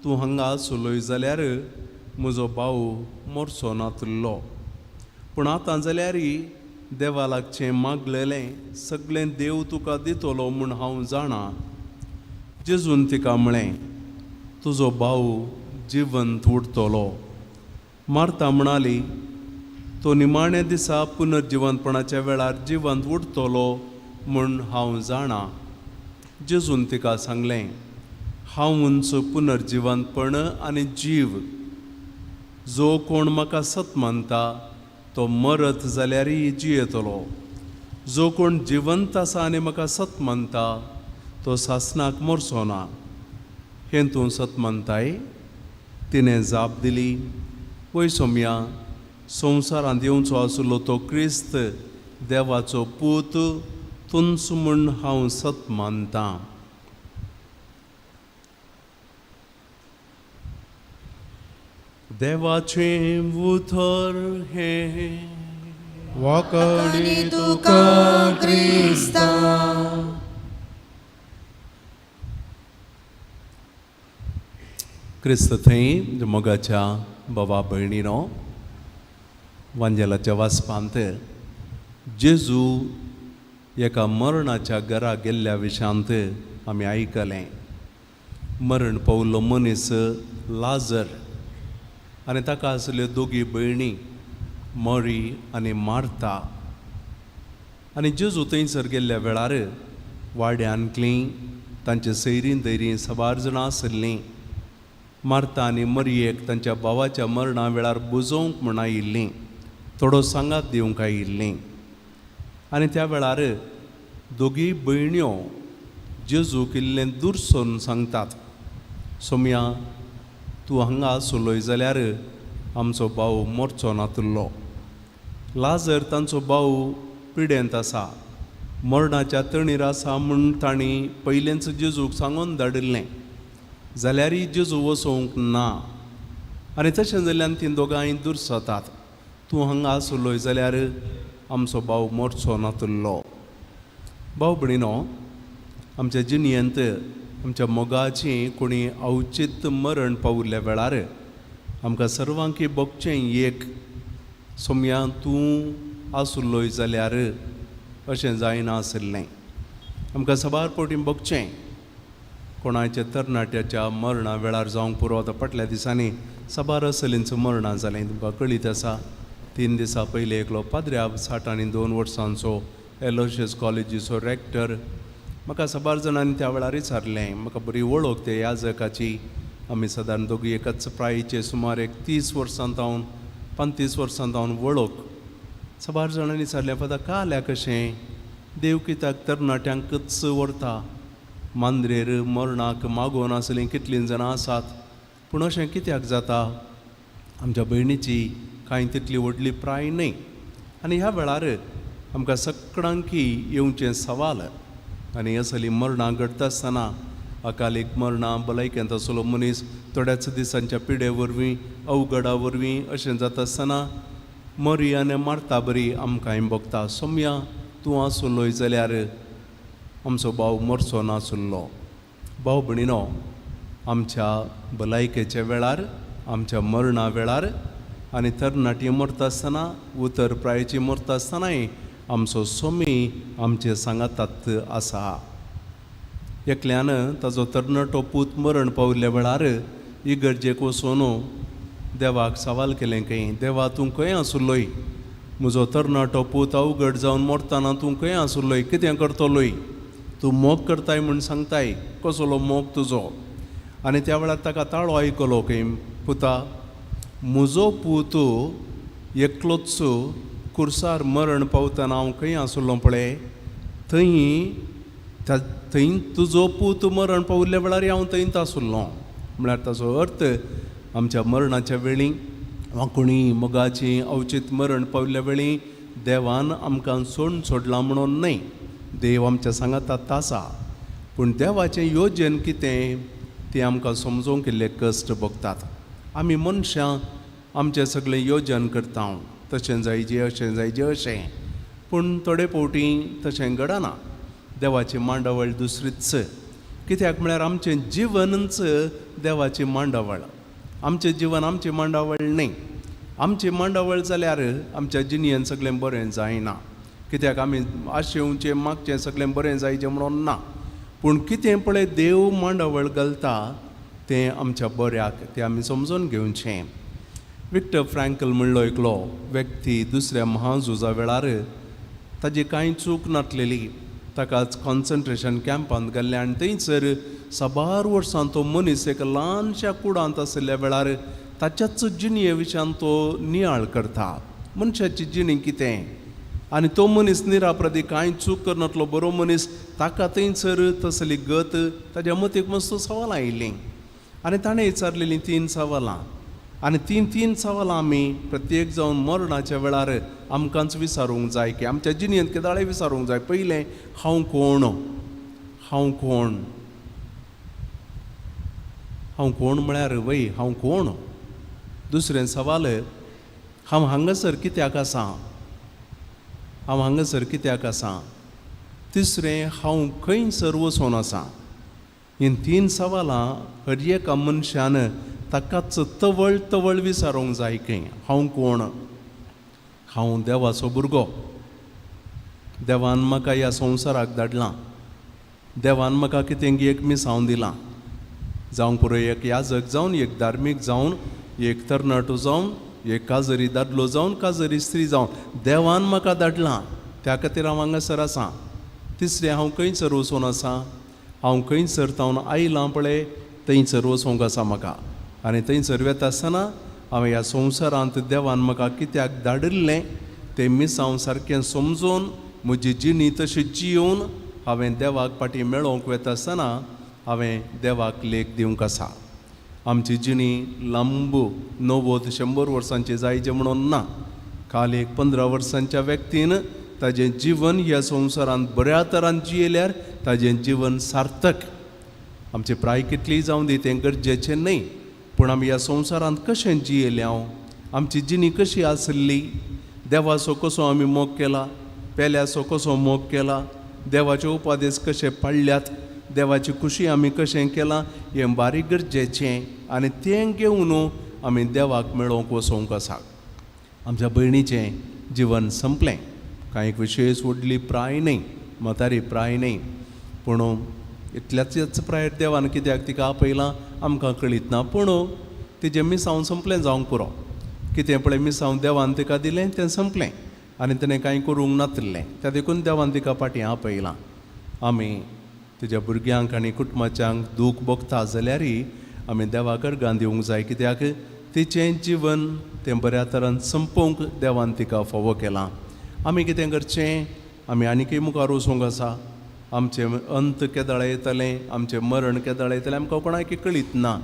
तूं हांगा आसलोय जाल्यार म्हजो भाव मरचो नातलो. पूण आतां जाल्यारय देवा लागचें मागलेलें सगळें देव तुका दितलो म्हूण हांव जाणा. जेजून तिका म्हळें, तुजो भाव जिवंत उरतलो. मार्ता म्हणाली, तो निमाण्या दिसा पुनर्जिवंतपणाच्या वेळार जिवंत उरतलो म्हूण हांव जाणा. जेजून तिका सांगलें, हांवूच पुनर्जिवंतपण आनी जीव. जो कोण म्हाका सत मानता तो मरत जाल्यारय जियेतलो. जो कोण जिवंत आसा आनी म्हाका सत मानता तो सासणाक मरचो ना. हें तूं सत मानताय? तिणें जाप दिली, वय सोम्या, संवसारांत येवचो आशिल्लो तो क्रिस्त देवाचो पूत तुंच म्हूण हांव सत मानतां. देवाचें उतर हें वखणी तुका क्रिस्ता. क्रिस्त थंय मोगाच्या बाबा भयणीनो, वांजेलाच्या वाचपांत जेजू एका मरणाच्या घरा गेल्ल्या विशयांत आमी आयकलें. मरण पावल्लो मनीस लाजर आनी ताका आसल्यो दोगी भयणी मरी आनी मार्ता. आनी जेजू थंयसर गेल्ल्या वेळार वाड्यांतलीं तांचे सैरीं दैरीं साबार जाणां आसलीं. मार्ता आनी मरयेक तांच्या भावाच्या मरणा वेळार बुजोवंक म्हूण आयिल्लीं, थोडो सांगात दिवंक आयिल्लीं. आनी त्या वेळार दोगी भयण्यो जेजूक इल्लें दुरसोन सांगतात, सोम्या, तूं हांगा आसलोय जाल्यार आमचो भाव मरचो नातलो. लाजर तांचो भाव पिडेंत आसा, मरणाच्या तणीर आसा म्हूण तांणी पयलेंच जेजूक सांगून धाडिल्लें, जाल्यारय जेजू वसोवंक ना. आनी तशें जाल्यार तीं दोगांय दुरसतात, तूं हांगा आसलोय जाल्यार आमचो भाव मरचो नातलो. भाव भयणीनो, आमच्या जिणयेंत आमच्या मोगाचें कोणी अवचित मरण पाविल्ल्या वेळार आमकां सर्वांकी भोगचें एक, सोम्या, तूं आसलोय जाल्यार अशें जायना आसलें. आमकां साबार फावटी भोगचें कोणाच्या तरणाट्याच्या मरणा वेळार जावंक पुरो. आतां फाटल्या दिसांनी साबार असलींचो मरणां जालें, तुमकां कळीत आसा. 3 दिसां पयलीं एकलो पाद्र्या 62 वर्सांचो एलोशियस कॉलेजीचो रॅक्टर. म्हाका साबार जाणांनी त्या वेळार विचारलें, म्हाका बरी वळख ते याजकाची. आमी सादारण दोगी एकाच प्रायेचे, सुमार एक 30 वर्सांत हांव 35 वर्सांत हांव वळख. साबार जाणांनी विचारलें, पदा काल्या कशें देव कित्याक तरणाट्यांकच व्हरता? मांद्रेर मरणाक मागोवन आसलीं कितलीं जाणां आसात, पूण अशें कित्याक जाता? आमच्या भयणीची कांय तितली व्हडली प्राय न्ही. आनी ह्या वेळार आमकां सगळ्यांकी येवचें सवाल. आनी असलीं मरणां घडटा आसतना अकालीक मरणां, भलायकेंत आसलो मनीस थोड्याच दिसांच्या पिडे वरवीं, अवघडा वरवीं अशें जाता आसतना मरी आनी मार्ता बरी आमकांय भोगता, सोम्या, तूं आसलोय जाल्यार आमचो भाव मरचो नासलो. भाव भयणीनो, आमच्या भलायकेच्या वेळार, आमच्या मरणा वेळार आनी तरणाटी मरता आसतना, उतर प्रायेची मरता आसतनाय आमचो सोमी आमचे सांगातात आसा. एकल्यान ताजो तरणाटो पूत मरण पाविल्ल्या वेळार इगर्जेक वचून देवाक सवाल केलें खंय, देवा, तूं खंय आसलोय? म्हजो तरणाटो पूत अवघड जावन मरतना तूं खंय आसलोय? कितें करतलोय? तूं मोग करताय म्हूण सांगताय, कसलो मोग तुजो? आनी त्या वेळार ताका ताळो आयकलो खंय, पुता, म्हजो पूत एकलोच कुर्सार मरण पावतना हांव खंय आसलो पळय, थंय तुजो पूत मरण पाविल्ल्या वेळार हांव थंयच आसलो. म्हळ्यार ताचो अर्थ, आमच्या मरणाच्या वेळी वा कोणी मोगाची अवचित मरण पाविल्ल्या वेळी देवान आमकां सोडलां म्हणून न्हय, देव आमच्या सांगातात आसा. पूण देवाचें योजन कितें तें आमकां समजोवंक इल्लें कश्ट भोगतात. आमी मनशां आमचें सगळें योजन करता, तशें जायजें अशें जायजें अशें, पूण थोडे फावटी तशें घडना. देवाची मांडावळ दुसरीच. कित्याक म्हळ्यार आमचें जिवनच देवाची मांडावळ. आमचें जिवन आमची मांडावळ न्ही. आमची मांडावळ जाल्यार आमच्या जिणयेन सगळें बरें जायना. कित्याक आमी आशेवचें मागचें सगळें बरें जायचें म्हणून ना, पूण कितें पळय देव मांडावळ घालता तें आमच्या बऱ्याक, तें आमी समजून घेवचें. विक्टर फ्रँकल म्हणलो एकलो व्यक्ती दुसऱ्या महाझुजा वेळार ताजी कांय चूक नासलेली, ताकाच कॉन्सन्ट्रेशन कॅम्पांत गेल्ले आनी थंयसर 12 वर्सां तो मनीस एक ल्हानशा कुडांत आशिल्ल्या वेळार ताच्याच जिणये विशयान तो नियाळ करता, मनशाची जिणी कितें. आनी तो मनीस निरापराधी कांय चूक करनातलो बरो मनीस, ताका थंयसर तसली गत ताज्या मतीक मस्त सवाल आयिल्लीं आनी ताणें विचारलेलीं 3 सवालां. आनी तीन सवालां आमी प्रत्येक जावन मरणाच्या वेळार आमकांच विचारूंक जाय की आमच्या जिणेंत केदाळे विचारूंक जाय. पयलें, हांव कोण? हांव कोण? हांव कोण म्हळ्यार वय हांव कोण? दुसरें सवाल, हांव हांगासर कित्याक आसां? हांव हांगासर कित्याक आसां? तिसरें, हांव खंयसर वचून आसां? हीं 3 सवालां हर एका मनशान ताकाच तवळ विचारूंक जाय की हांव कोण? हांव देवाचो भुरगो. देवान म्हाका ह्या संवसाराक धाडलां. देवान म्हाका कितें एक मिसांव दिलां. जावं पुरो एक याजक जावन, एक धार्मीक जावन, एक तरणाटो जावन, एक काजरी दादलो जावन, काजरी स्त्री जावन देवान म्हाका धाडलां. त्या खातीर हांव हांगासर आसां. तिसरें, हांव खंयसर वचून आसां? हांव खंयसर तावन आयलां पळय थंयसर वचूंक आसा म्हाका. आनी थंयसर वेता आसतना हांव ह्या संवसारांत देवान म्हाका कित्याक धाडिल्लें तें मिसांव सारकें समजून म्हजी जिणी तशी जियोवन हांवें देवाक फाटीं मेळोवंक वेता आसतना हांवें देवाक लेख दिवंक आसा. आमची जिणी लांबू 90-100 वर्सांची जायचे म्हणून ना. काल एक 15 वर्सांच्या व्यक्तीन ताजें जिवन ह्या संवसारांत बऱ्या तरान जियेल्यार ताजें जिवन सार्थक. आमची प्राय कितली जावं दी तें गरजेचें न्ही, पूण आमी ह्या संवसारांत कशें जियेले हांव, आमची जिणी कशी आसली, देवाचो कसो आमी मोग केला, पेल्याचो कसो मोग केला, देवाचे उपादेश कशे पाळ्ळ्यात, देवाची खुशी आमी कशें केलां, हें बारीक गरजेचें. आनी तें घेवन आमी देवाक मेळोवंक वचोंक आसा. आमच्या भयणीचें जिवन संपलें. कांय विशेश व्हडली प्राय न्ही, म्हातारी प्राय न्ही, पूण इतल्याच प्रायर देवान कित्याक तिका आपयलां आमकां कळीत ना. पूण तिजें मिसांव संपलें जावंक पुरो. कितें पळय मिसांव देवान तिका दिलें तें संपलें आनी तिणें कांय करूंक नासलें. त्या देखून देवान तिका फाटीं आपयलां. आमी तिच्या भुरग्यांक आनी कुटुंबाच्यांक दूख भोगता जाल्यारय आमी देवाक अर्गां दिवंक जाय, कित्याक तिचें जिवन तें बऱ्या तरान संपोवंक देवान तिका फोव केलां. आमी कितें करचें? आमी आनीकय मुखार वचूंक आसा. आमचें अंत केदाळें येतलें, आमचें मरण केदाळें येतलें आमकां कोणाक कळीत ना.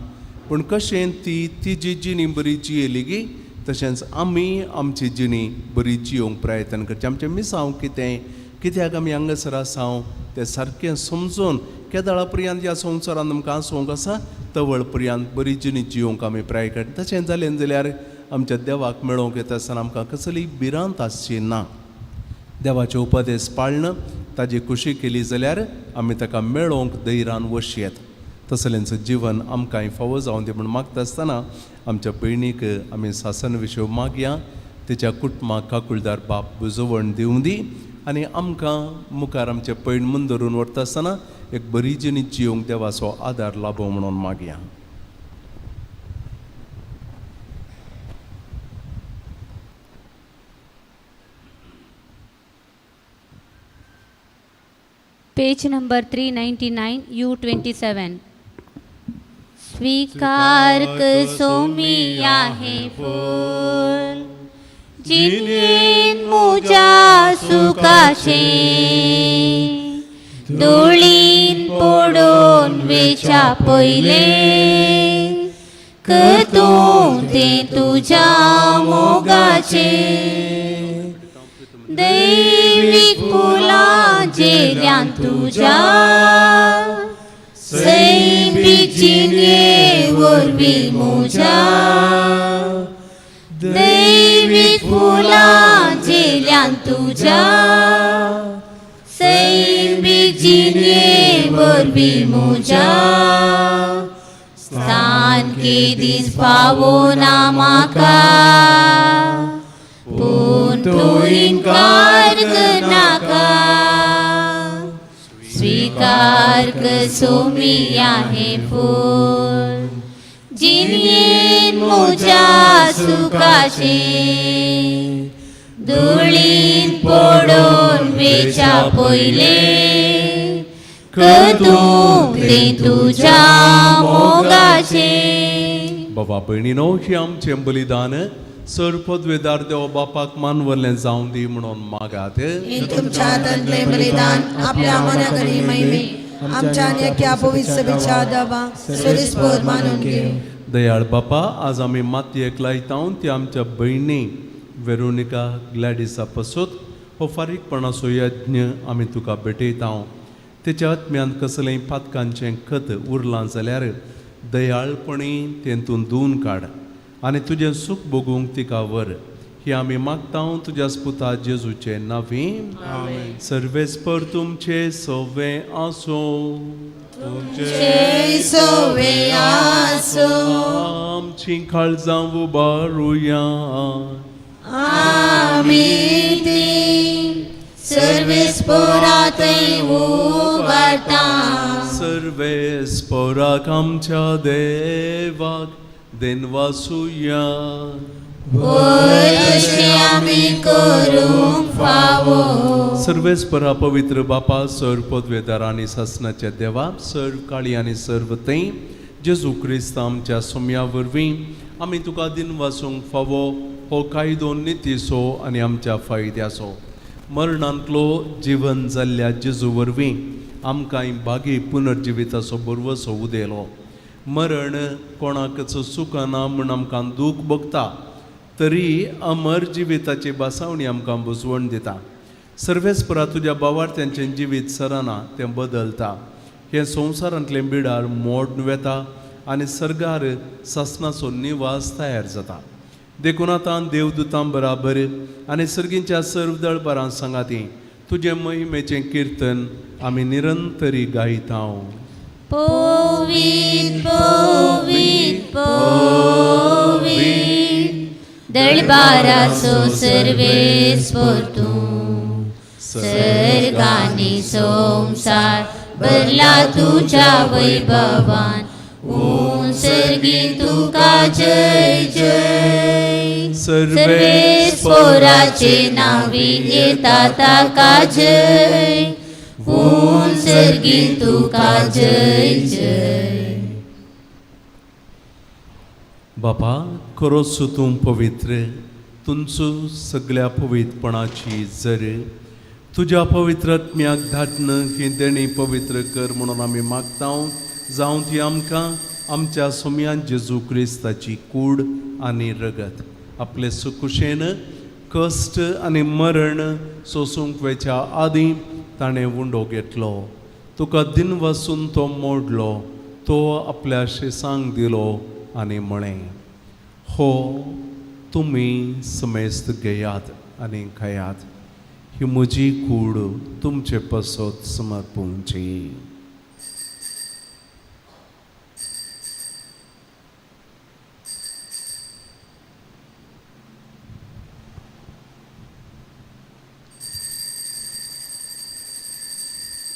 पूण कशें तिजी जिणी बरी जियेली गी तशेंच आमी आमची जिणी बरी जियोवंक प्रयत्न करचें. आमचें मिसांव कितें, कित्याक आमी हांगासर आसांव तें सारकें समजून केदाळा पर्यंत ह्या संवसारांत आमकां आसूंक आसा, तवळ पर्यंत बरी जिणी जियोवंक आमी प्रयत्न करता. तशें जालें जाल्यार आमच्या देवाक मेळोवंक येता आसतना आमकां कसलीय भिरांत आसची ना. देवाचे उपदेश पाळन ताजी खुशी केली जाल्यार आमी ताका मेळोवंक धैर्यान वशयेत. तसलेंच जिवन आमकांय फावो जावं दी म्हूण मागता आसतना आमच्या भयणीक आमी सासन विशय मागया. तिच्या कुटुंबाक काकुळदार बाप बुजवण दिवं दी आनी आमकां मुखार आमचें पैण मुंदरून व्हरता आसतना एक बरी जिणी जियोवंक देवाचो आदार लाभो म्हणून मागया. Page number 399 U27. स्वीकार कसो मी आहे फूल जिनेन मुजा सुखाचे दोळीन पडून वेच्या पयले कतूं ते तुझ्या मोगाचे दैवीक फुलां जेल्यान तुझ्या सैमीक जिणे वरवीं म्हज्या दैवीक फुलां जेल्यान तुझ्या सैमीक जिणे वरवीं म्हज्या सामके दीस पावोना म्हाका पूण तूं इन्कार करनाका स्वीकार कसो मी आहे फूल जिणेन मुझ्या सुखाचे धुळीन पडून वेचा पयले कदूं ते तुझ्या मोगाचे. बाबा भयणीनो, ही आमचें बलिदान सर पदवेदार देव बापाक मानवलें जावं दी म्हणून मागात. हे तुमच्या हातांतले बलिदान आपल्या मनाकरी महिमे आमच्या नेक्या पवित्र सभेच्या दबा सरिस्पोद मानून घेऊ. दयाळ बापा, आज आमी मातयेक लायता ती आमच्या भयणी वेरोनिका ग्लॅडिसा पासून हो फारीकपणाचो यज्ञ आमी तुका भेटयता. तेच्या आत्म्यान कसलेंय पातकांचें खत उरलां जाल्यार दयाळपणी तेतून धुवन काड आनी तुजें सुख भोगूंक तिका व्हर. ही आमी मागता तुज्या पुता जेजूचे नांवी. सर्वेस्पर तुमचे सवे आसो. सवे आसो. आमची काळजां उबारुया. आमी ती सर्वेस्परातय उबारता. सर्वेस्पराक आमच्या देवाक देनवासुया. सर्वेस्परा पवित्र बापा, सर पदवेदार आनी सासणाच्या देवा, सर काळी आनी सर्वतय जेजू क्रिस्त आमच्या सोम्या वरवीं आमी तुका दिनवासूंक फावो हो कायदो नितीसो आनी आमच्या फायद्याचो. मरणांतलो जीवन जाल्ल्या जेजू वरवीं आमकां बागी पुनर्जिविताचो बरवसो उदेलो. मरण कोणाकच सुखना म्हूण आमकां दूख भोगता, तरी अमर जिविताची बासावणी आमकां बुजवण दिता. सर्वेस्परा तुज्या बावार्थ्यांचें जिवीत सराना तें बदलता. हे संवसारांतलें बिडार मोड वेता आनी सर्गार सासणाचो निवास तयार जाता. देखून आतां देवदूतां बराबर आनी सर्गींच्या सर्व दळबारां सांगाती तुजे महिमेचें कीर्तन आमी निरंतरी गायता. पोवीत पोवीत पोवीत दळबाराचो सर्वेस्पर तूं. सर्गांनी संसार भरला तुज्या वैभवान. सर्गी तुका जय जय. सर्वेस्पराचे नांवी येता ताका जय. सर्गी तुका जय जय. बापा, खरोच तूं पवित्र. तुमचो सगळ्या पवित्रपणाची जर तुज्या पवित्रत्म्याक धाडन ही देणी पवित्र कर म्हणून आमी मागता. जावं ती आमकां आमच्या सोम्यान जेजू क्रिस्ताची कूड आनी रगत आपले सुकुशेन कश्ट आनी मरण सोसूंक वेच्या आदीं ताणें उंडो घेतलो. तुका दिन वसून तो मोडलो. तो आपल्या शिसांक दिलो आनी म्हळें, हो तुमी समेस्त घेयात आनी खायात. ही म्हजी कूड तुमचे पसत समर्पूंची.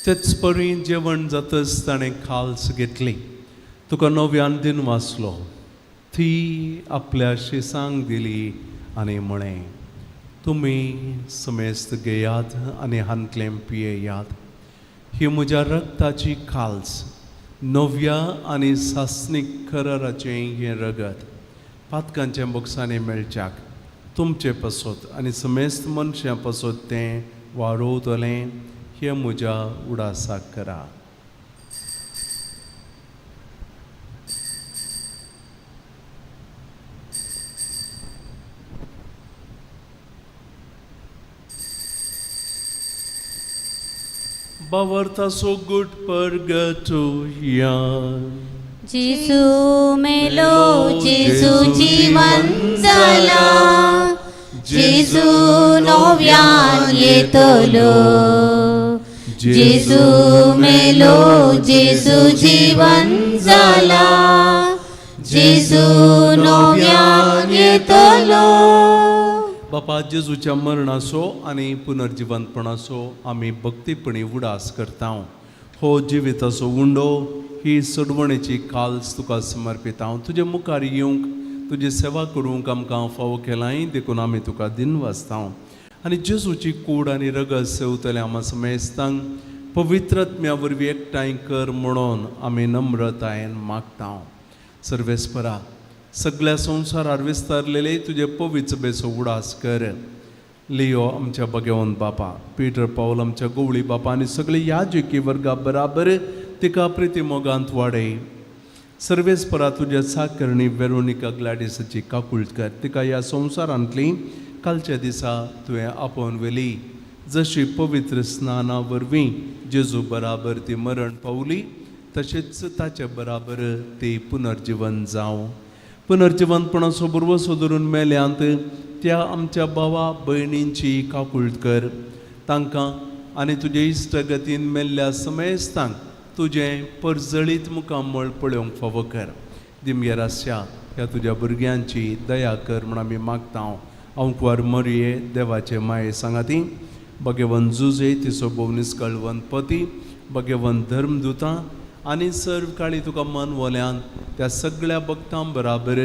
तेच परी जेवण जातच ताणें खाल्स घेतली. तुका नव्यान दिन वाचलो. ती आपल्या शिसांक दिली आनी म्हळें, तुमी समेस्त घेयात आनी हांतलें पियेयात. ही म्हज्या रक्ताची खाल्स, नव्या आनी सासणीक कराराचें हें रगत पातकांच्या बोक्सांनी मेळच्याक तुमचे पसत आनी समेस्त मनशां पसत तें वाडोवतलें. हे म्हज्या उडासाक करा. बावर्ताचो गुट परगटुया. जेजू मेलो, जेजू जीवन जाला. जेजू नव्यान येतलो. जेजू मेलो, जेजू जीवन जाला. जेजू नव्यान येतलो. बापा, जेजूच्या मरणाचो आनी पुनर्जिवंतपणाचो आमी भक्तीपणी उडास करता. हो जिविताचो उंडो, ही सोडवणेची काल्स तुका समर्पिता. तुजे मुखार येवंक तुजी सेवा करूंक आमकां फावो केलाय देखून आमी तुका दिनवासता आनी जेजूची कूड आनी रगत सेवतले आमा समेस्तांक पवित्र आत्म्या वरवीं एकठांय कर म्हणून आमी नम्रतायेन मागता. सर्वेस्परा सगळ्या संवसारार विस्तारलेले तुजे पवित्र बेसो उडास कर. लियो आमच्या भगवंत बापा, पीटर पाऊल आमच्या गवळी बापा आनी सगळे याजकी वर्गा बराबर तिका प्रितीमोगांत वाडय. सर्वेस्परा तुज्या साकरणी वेरोनिका ग्लॅडिसाची काकूळट कर. तिका ह्या संवसारांतली कालच्या दिसा तुवें आपोवन व्हेली. जशी पवित्र स्नाना वरवीं जेजू बराबर ती मरण पावली तशेंच ताचे बराबर ती पुनर्जीवन जावं. पुनर्जीवनपणाचो बुरवो धरून मेल्यांत त्या आमच्या भावा भयणींची काकूळट कर. तांकां आनी तुजे इश्टगतीन मेल्ल्या समेस्तांक तुजें परजळीत मुखामळ पळोवंक फावो कर. दिमयेरास्या ह्या तुज्या भुरग्यांची दया कर म्हण आमी मागता. अंकवार मरिये देवाचे माये सांगाती, भगवंत जुजे तिचो भोव निस्कळवंत पती, भगवंत धर्मदुतां आनी सर्व काळी तुका मनवल्यान त्या सगळ्या भक्तां बराबर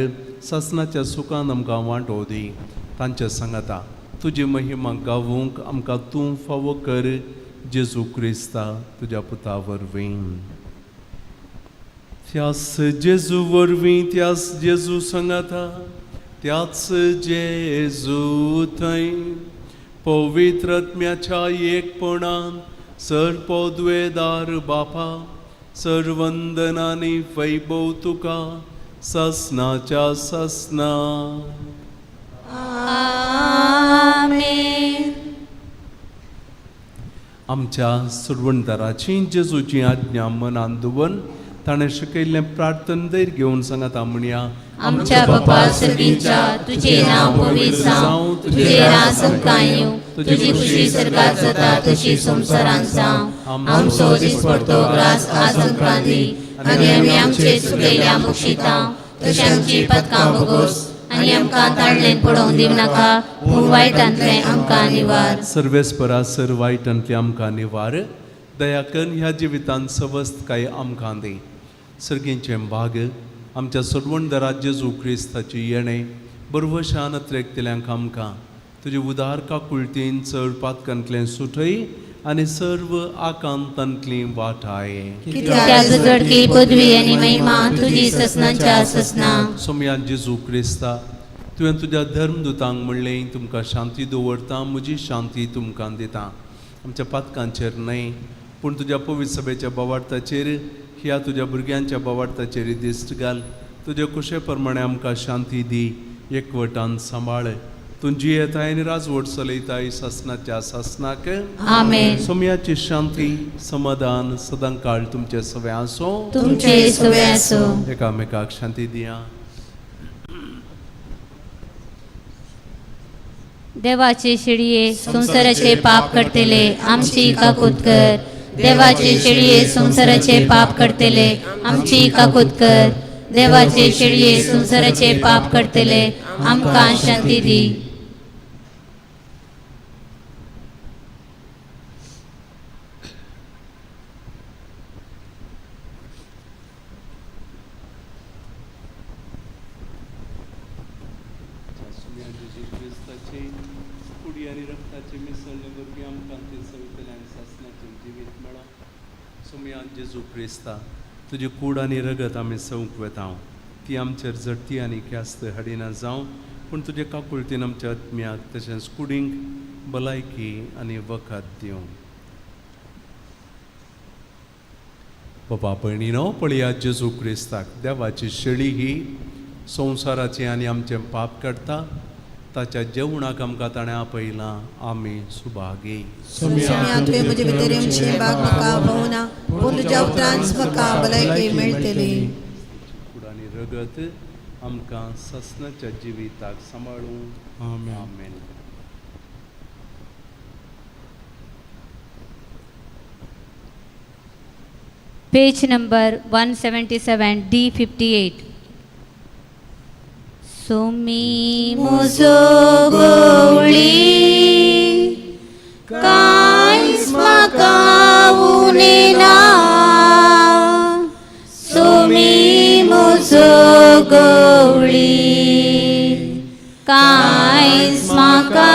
ससनाच्या सुखान आमकां वांटो दी. तांच्या सांगाता तुजी महिमा गावूंक आमकां तूं फावो कर. जेजू क्रिस्ता तुज्या पुता वरवीं. त्याच जेजू वरवीं त्याच जेजू सांगाता त्याच जेजू थंय पवित्र आत्म्याच्या एकपणान सर्वोद्वेदार बापा सर्वंदनानी वैभव तुका ससनाच्या ससना. आमेन. आमच्या सुरवणदाराची जेजूची आज्ञा मनान दवरून ताणें शिकयल्लें प्रार्थन धैर्य घेवन सांगाता म्हणया. आमच्या बापा सर्गीच्या तुझे नाव पवित्र जावं, तुझे राज आमकां येवं, तुझी खुशी स्वर्गांत जाता तशी संवसारांत जावं. आमचो दिसपडटो ग्रास आज आमकां दी आनी आमी आमचे चुकयल्या मुक्षिता तशी आमची पदकां भोगोस आनी आमकां ताळणेन पडोवंक दिव नाका पूण वायटांतले आमकां निवार. सर्वेस्परा सर्व वायटांतले आमकां निवार. दया कर ह्या जिवितांत सवस्त काय आमकां दी. सर्गींचें भाग आमच्या सुरवणदारा जेजू क्रिस्ताची येणें बरवशान त्रेकतल्यांक आमकां तुजे उदार काकुळटीन चड पातकांतलें सुटय आनी सर्व आकांतांतली वाटाय. कित्याक जडकी पदवी आनी महिमा तुजी ससनाच्या ससना. सोम्या जेजू क्रिस्ता तुवें तुज्या धर्मदुतांक म्हणलें तुमकां शांती दवरता, म्हजी शांती तुमकां दिता. आमच्या पातकांचेर न्हय पूण तुज्या पवित्र सभेच्या बोवार्थाचेर ह्या तुज्या भुरग्यांच्या बोवार्थाचेर दिश्ट घाल. तुजे कुशे प्रमाणे आमकां शांती दी. एकवटान सांबाळ. तूं जियेताय आनी राजवट चलयताय ससनाच्या ससनाक. आमेन. सोम्याची शांती समाधान सदां काळ तुमचे सवे आसो. तुमचे सवे आसो. एकामेकाक शांती दिया. देवाचे शिडये संसाराचे पाप करतेले आमची काकूत कर. देवाचे शिडये संसाराचे पाप करतेले आमची काकूत कर. देवाचे शिडये संसाराचे पाप करतेले आमकां शांती दी. कुडी आनी रक्ताचे मिसळणे वरवीं आमकां ते सवितल्यान सासणाचें जिवीत मेळो. सोम्यान जेजू क्रिस्ता तुजी कूड आनी रगत आमी सवंक वेता. ती आमचेर जडती आनी ख्यास्त हाडिना जावं पूण तुजे काकुळटीन आमच्या आत्म्याक तशेंच कुडींक भलायकी आनी वखद दिवं. बाबा भयणीनो पळया जेजू क्रिस्ताक देवाची शेळी ही संवसाराची आनी आमचें पाप काडटा. ताच्या जेवणाक आमकां ताणें आपयलां. आमी सुभागी. सोम्या तुवें म्हजे भितर येवचें भाग म्हाका भोवना पूण तुज्या उपरांत म्हाका भलायकी मेळटली. कूड आनी रगत आमकां ससनाच्या जिविताक सांबाळूं. आमेन. Page number 177 D58. सोमी म्हजो गवळी कांयच म्हाका उरना. सोमी म्हजो गवळी कांयच म्हाका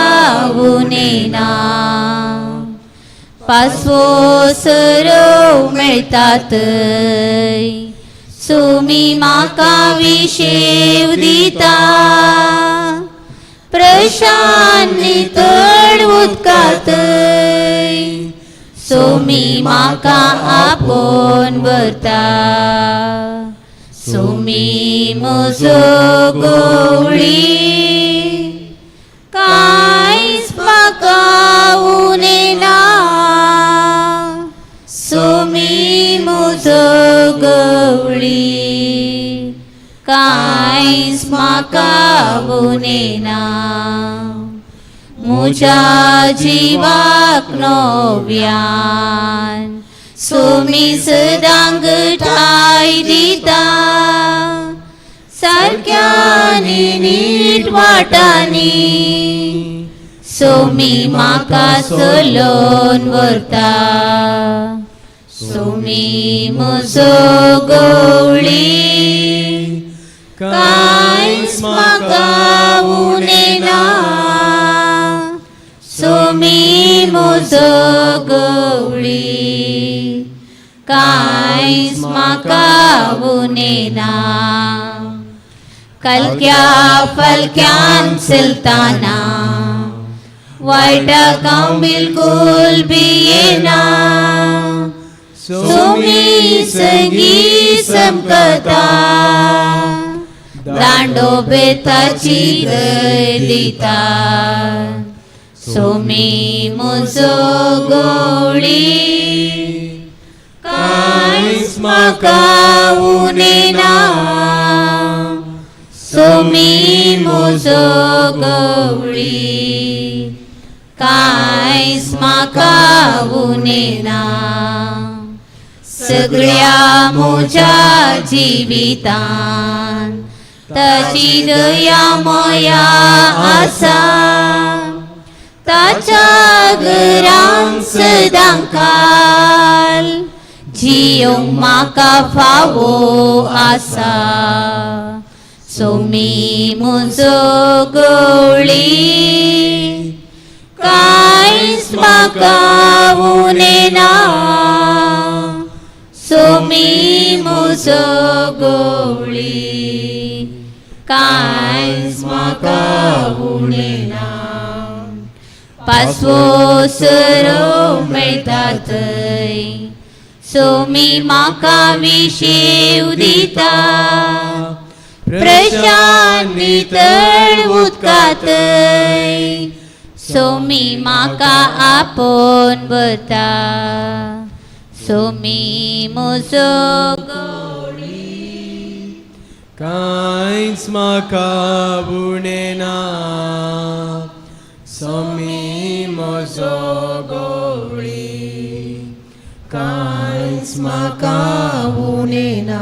उनेना पासवो सरो मेळटा थंय सुमी म्हाका विशेव दिता प्रशांत नितळ उदकांत सोमी म्हाका आपोवन भरता सोमी म्हजो गवळी कांयच म्हाका उनेना सोमी म्हजो गवळी कांयच म्हाका उनेना म्हज्या जिवाक नव्यान सोमी सदां घटाय दिता सारक्यानी नीट वाटांनी सोमी म्हाका चलोवन व्हरता सोमी म्हजो गवळी कांयच म्हाका उनेना सोमी म्हजो गवळी कांयच म्हाका उनेना कलक्या फलक्यान चलताना वायटाक हांव बिलकुल भियेना सोमी सगळी समकता दांडो बेताची दय दिता सोमी म्हजो गवळी कांयच म्हाका उनेना सोमी म्हजो गवळी कांयच म्हाका उनेना सगळ्या म्हज्या जिवितान ताची दया मोया आसा ताच्या घरांत सदां काल जियोंक म्हाका फावो आसा सोमी म्हजो गवळी कांयच म्हाका उनेना सोमी म्हजो गवळी कांयच म्हाका उनेना पासवो सरो मेळटा थंय सोमी म्हाका विशेव दिता प्रशांत नितळ उदकांत सोमी म्हाका आपोवन भरता सोमी म्हजो गवळी कांयच म्हाका उनेना सोमी म्हजो गवळी कांयच म्हाका उनेना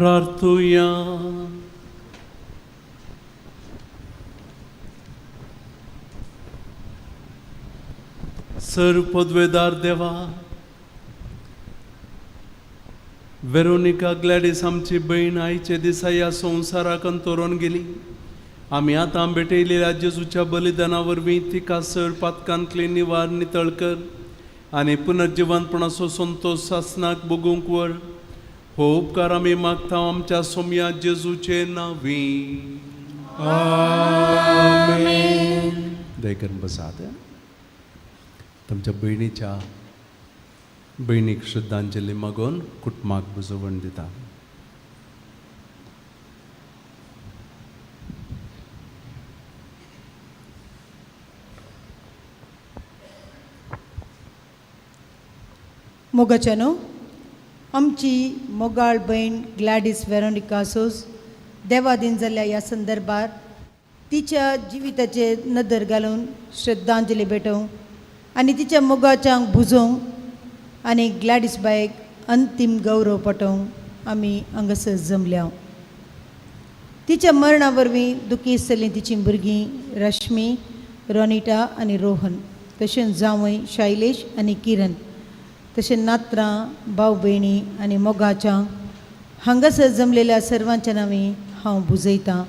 प्रार्थुया. सर पदवेदार देवा, वेरोनिका ग्लॅडिस आमची बहीण आईचे दिसा या संवसाराक अंतरून गेली. आमी आतां भेटयलेल्या जेजूच्या बलिदाना वरवीं तिका सर पातकांतली निवार नितळ कर आनी पुनर्जिवनपणाचो संतोश सासनाक बगूंक व्हर. हो उपकार आमी मागता आमच्या सोम्या जेजूचे नांवी. दय करून बसात. तुमच्या भयणीक श्रद्धांजली मागून कुटुंबाक बुजवण दिता. मोगाच्यानो आमची मोगाळ बहीण ग्लॅडिस वेरोनिका सोज देवादीन जाल्ल्या ह्या संदर्भात तिच्या जिविताचे नदर घालून श्रद्धांजली भेटोवंक आनी तिच्या मोगाच्यांक बुजोवंक आनी ग्लॅडिस बायक अंतीम गौरव पटोवंक आमी हांगासर जमल्या. तिच्या मरणा वरवीं दुखी जाल्लीं तिचीं भुरगीं रश्मी, रोनिटा आनी रोहन, तशेंच जावय शैलेश आनी किरण, तशें नात्रां, भाव भयणी आनी मोगाच्यांक हांगासर जमलेल्या सर्वांच्या नांवी हांव बुजयतां.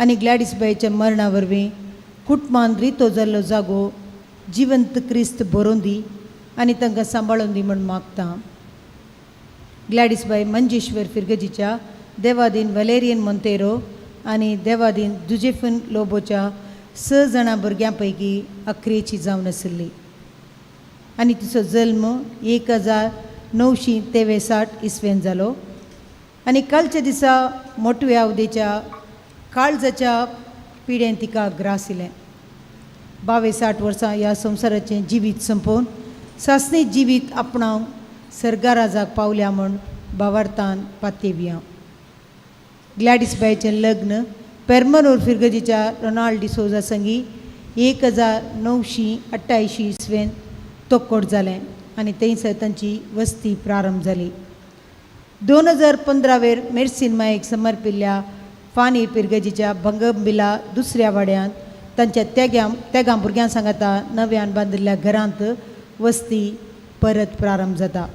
आनी ग्लॅडिस बायच्या मरणा वरवीं कुटुंबान रितो जाल्लो जागो जिवंत क्रिस्त बरोवन दी आनी तांकां सांबाळून दी म्हूण मागतां. ग्लॅडिस बाय मंजेश्वर फिरगजीच्या, देवादीन वलेरियन मोंतेरो आनी देवादीन जुजेफिन लोबोच्या 6 जाणां भुरग्यां पैकी अखरेची जावन आशिल्ली आनी तिचो जल्म 1963 इसवेन जालो. आनी कालच्या दिसा मोटवे आवदेच्या काळजाच्या पिड्यान तिका ग्रासिलें. 62 वर्सां ह्या संवसाराचें जिवीत संपोवन सासणी जिवीत आपणावंक सर्गाराजाक पावल्या म्हूण भावार्थान पातयेवया. ग्लॅडिस बायचें लग्न पेर्मनूर फिरगजीच्या रोनाल्ड डिसोजा संगी 1988 इसवेन तोकोड जालें आनी थंयसर तांची वस्ती प्रारंभ जाली. 2015 वेर मेर्सीन मायेक समर्पिल्ल्या फानी पिरगजीच्या भंगबिला दुसऱ्या वाड्यांत तांच्या तेगां भुरग्यां सांगाता नव्यान बांदिल्ल्या घरांत वस्ती परत प्रारंभ जाता.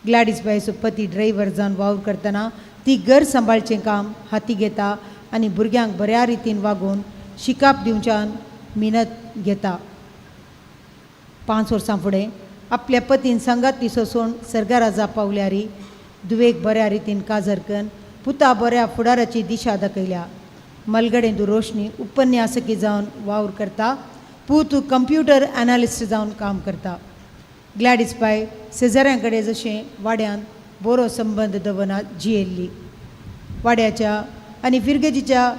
ग्लॅडिस बायचो पती ड्रायव्हर जावन वावर करतना ती घर सांबाळचें काम हाती घेता आनी भुरग्यांक बऱ्या रितीन वागून शिकाप दिवच्यान मिनत घेता. 5 वर्सां फुडें आपल्या पतीन सांगाती सोसून सर्गाराजा पावल्यारी दुवेक बऱ्या रितीन काजर करून पुता बऱ्या फुडाराची दिशा दाखयल्या. मलगडेंदू रोशनी उपन्यासकी जावन वावर करता. पूत कंप्युटर एनालिस्ट जावन काम करता. ग्लॅडिस बाय शेजाऱ्यां कडेन जशें वाड्यांत बरो संबंद दवरनात जियेल्ली. वाड्याच्या आनी फिरगजीच्या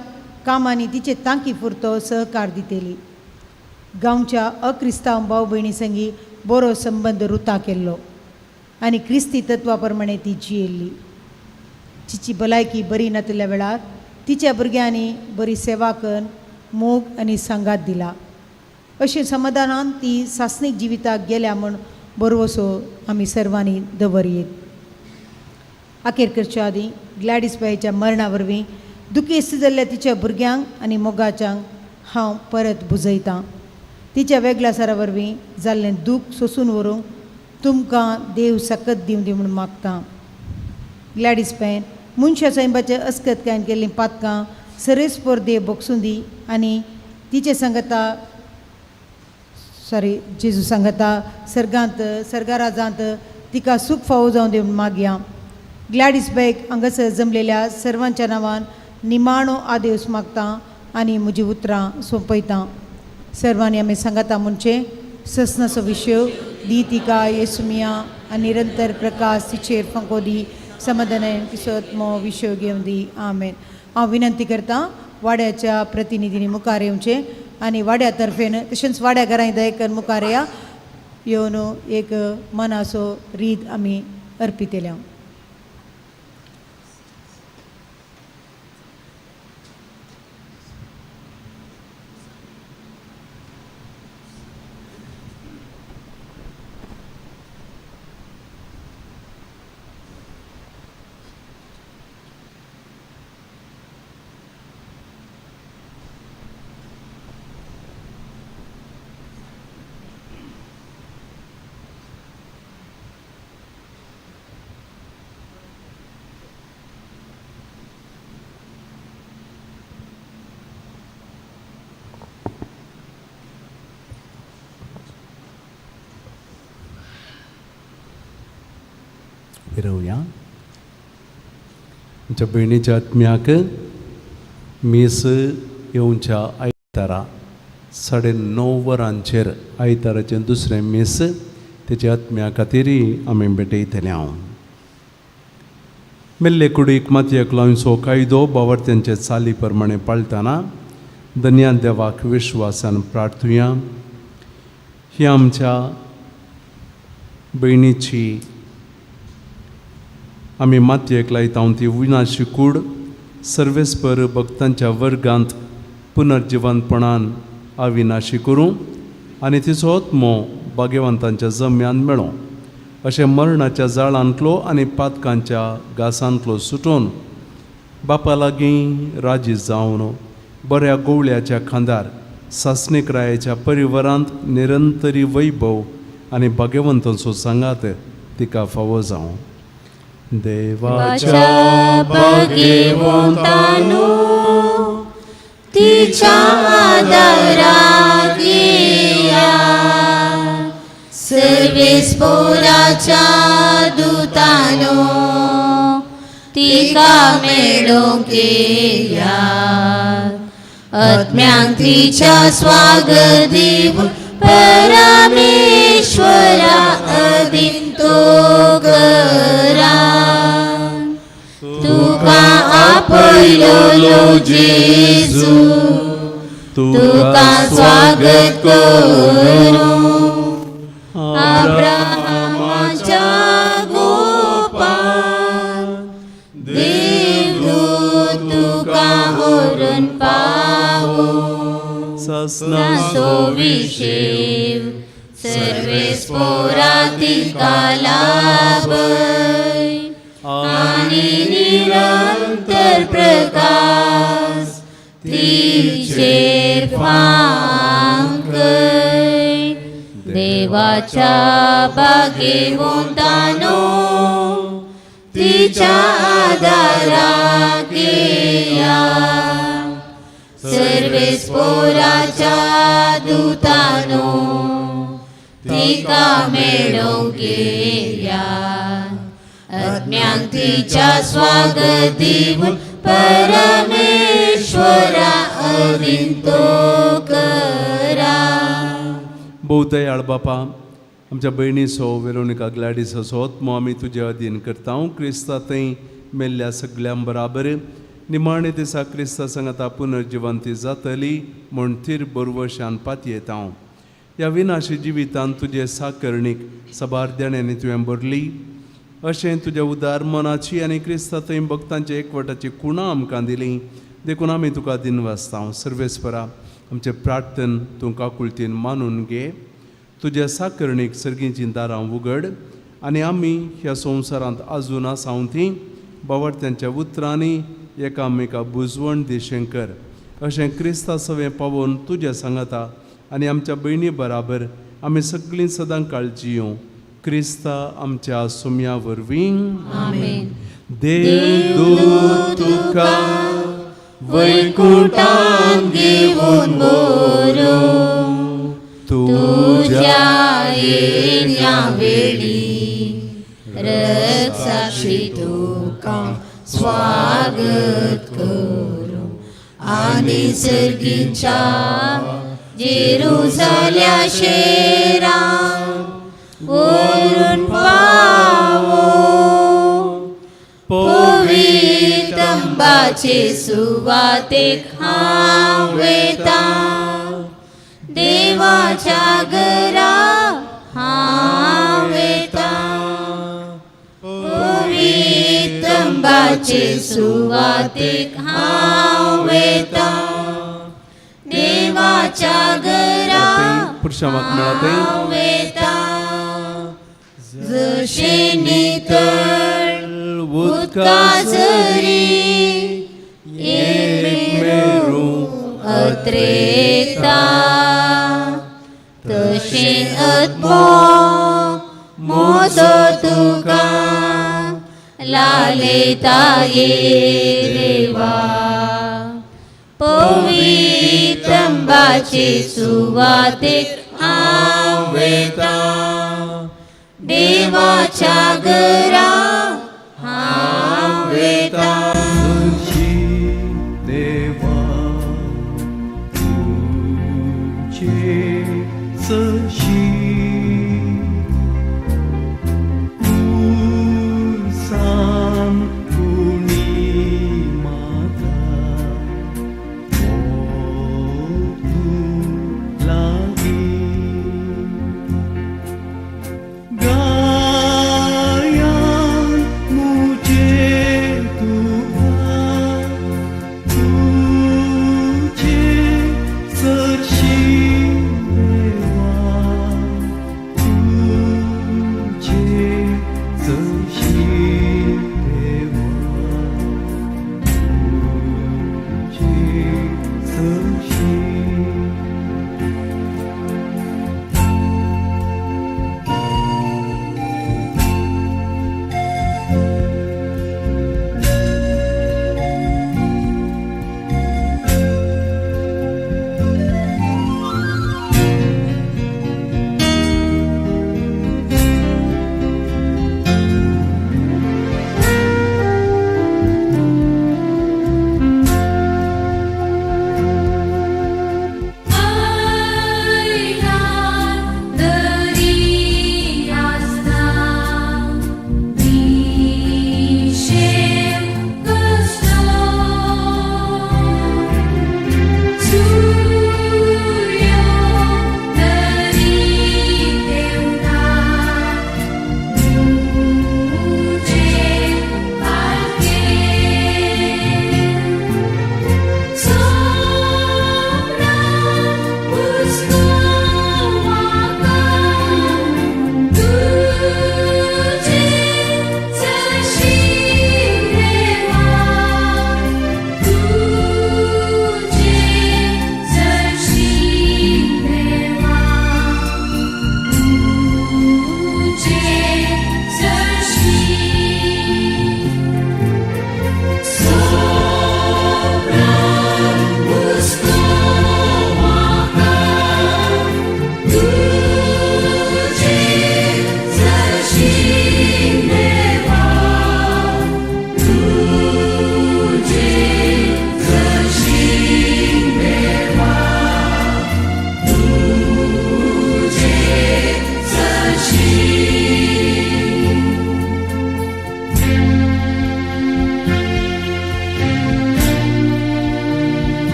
कामांनी तिचे तांकी पुरतो सहकार दितेली. गांवच्या अक्रिस्तांव भाव भयणी संगी बरो संबंद रुता केल्लो आनी क्रिस्ती तत्वा प्रमाणे ती जियेल्ली. तिची भलायकी बरी नातल्या वेळार तिच्या भुरग्यांनी बरी सेवा करून मोग आनी सांगात दिला. अशें समाधानान ती सासणीक जिविताक गेल्या म्हूण बरवसो आमी सर्वांनी दवरयेत. अखेर करच्या आदीं ग्लॅडिस बायच्या मरणा वरवीं दुखेस्त जाल्ल्या तिच्या भुरग्यांक आनी मोगाच्यांक हांव परत बुजयतां. तिच्या वेगळासारा वरवीं जाल्लें दूख सोंसून व्हरूंक तुमकां देव सकत दिवं दी म्हूण मागतां. ग्लॅडिस बायन मनशा सैबाच्या अस्कतकायेन केल्लीं पातकां सरेस्पोर देव बोगसून दी आनी तिचे सांगता जेजू सांगता सर्गाराजांत तिका सूख फावो जावन दी म्हूण मागया. ग्लॅडिस बायक हांगासर जमलेल्या सर्वांच्या नांवान निमाणो आदेस मागतां आनी म्हजीं उतरां सोंपयतां. सर्वांनी आमी सांगता म्हणचे ससनाचो विशय दी तिका येसुमिया आनी निरंतर प्रकाश तिचेर फंको दी समाधानान तिसोत मो विशय घेवन दी. आमेन. हांव विनंती करतां वाड्याच्या प्रतिनिधींनी मुखार येवचें आनी वाड्या तर्फेन तशेंच वाड्या घरांय दयेकर मुखार येवन एक मनाचो रीत आमी अर्पितेल्या. रावया. आमच्या भयणीच्या आत्म्याक मीस येवच्या आयतारा 9:30 वरांचेर आयताराचें दुसरें मीस तेच्या आत्म्या खातीरय आमी भेटयतले. हांव मेल्ले कुडीक मातयेक लावन सो कायदो बावर्त्यांचे चाली प्रमाणे पाळतना धन्यान देवाक विश्वासान प्रार्थुया. ही आमच्या भयणीची आमी मातयेक लायता ती विनाशी कूड सर्वेस्पर भक्तांच्या वर्गांत पुनर्जिवंतपणान अविनाशी करूं आनी तिचो आत्मो भाग्यवंतांच्या जम्यान मेळो. अशें मरणाच्या जाळांतलो आनी पातकांच्या घासांतलो सुटोवन बापा लागीं राजी जावन बऱ्या गोवळ्याच्या खांदार सासणीक रायाच्या परिवारांत निरंतरी वैभव आनी भाग्यवंतांचो सांगात तिका फावो जावं. देवाच्या भाग्यवंतानो तिच्या आदाराक येया. सर्वेस्पराच्या दूतानो तिका मेळोंक येया. आत्म्यांक तिच्या स्वागत दिवून परमेश्वरा अदीन तो करा. तुका आपयलो जेजू तुका स्वागत करूं. अब्राहमाच्या गोपान देवदूत तुका व्हरून पावो. सो विशेव सर्वेस्पोरा तिका लाभय आनी निरंतर प्रकाश तिचेर फांकय. देवाच्या भाग्यवंतानो तिच्या आदाराक येया. सर्वेस्पोराच्या दूतानो तिका मेळोंक येया. आत्म्यांक तिच्या स्वागत दिवून परमेश्वरा अदीन तो करा. बहुदयाळ बापा, आमच्या भयणीचो वेरोनिका ग्लॅडिसाचो आत्मो आमी तुज्या अधीन करता. क्रिस्ता थंय मेल्ल्या सगळ्यां बराबर निमाणे दिसा क्रिस्ता सांगाता पुनर्जिवंती जातली म्हूण तीर बरवशान पातयेता. ह्या विनाशी जिवितांत तुजे साकरणीक सबारद्याण्यांनी तुवें भरली. अशें तुज्या उदार मनाची आनी क्रिस्ता थंय भक्तांच्या एकवटाची कुणां आमकां दिली देखून आमी तुका दिनवासता. सर्वेस्परा, आमचे प्रार्थन तूं काकुळतीन मानून घे. तुज्या साकरणीक सर्गीचीं दारां उगड आनी आमी ह्या संवसारांत आजून आसांव तीं बावर्त्यांच्या उतरांनी एकामेका बुजवण दिशें कर. अशें क्रिस्ता सवें पावोवन तुज्या सांगाता आनी आमच्या भयणी बराबर आमी सगळीं सदां काळ जियों. क्रिस्ता आमच्या सुम्या वरवीं. आमेन. देवदूत तुका वैकुंठांत घेवन व्हरो. तुज्या येद्या वेळी रक्षसाक्षी तुका स्वागत करूं. आनी सर्गीच्या जेरुसल्या शेरा वरून पावो. पवित्र तंबाचे सुवातेक हांव वेता. देवाच्या घरा हांव वेता. पवित्र तंबाचे सुवातेक हांव वेता. देवाच्या घरा हांव वेता. जशे नितळ उदकासरी एकमेरू अत्रेता. तशे आत्मो मोजो तुका लालयता ये देवा. पवित्र तंबाचे सुवातेक हांव वेता. देवाच्या घरा वेता तुझी देवा तुझे सशी सांग कुणी माता लागी गाया मुझे तू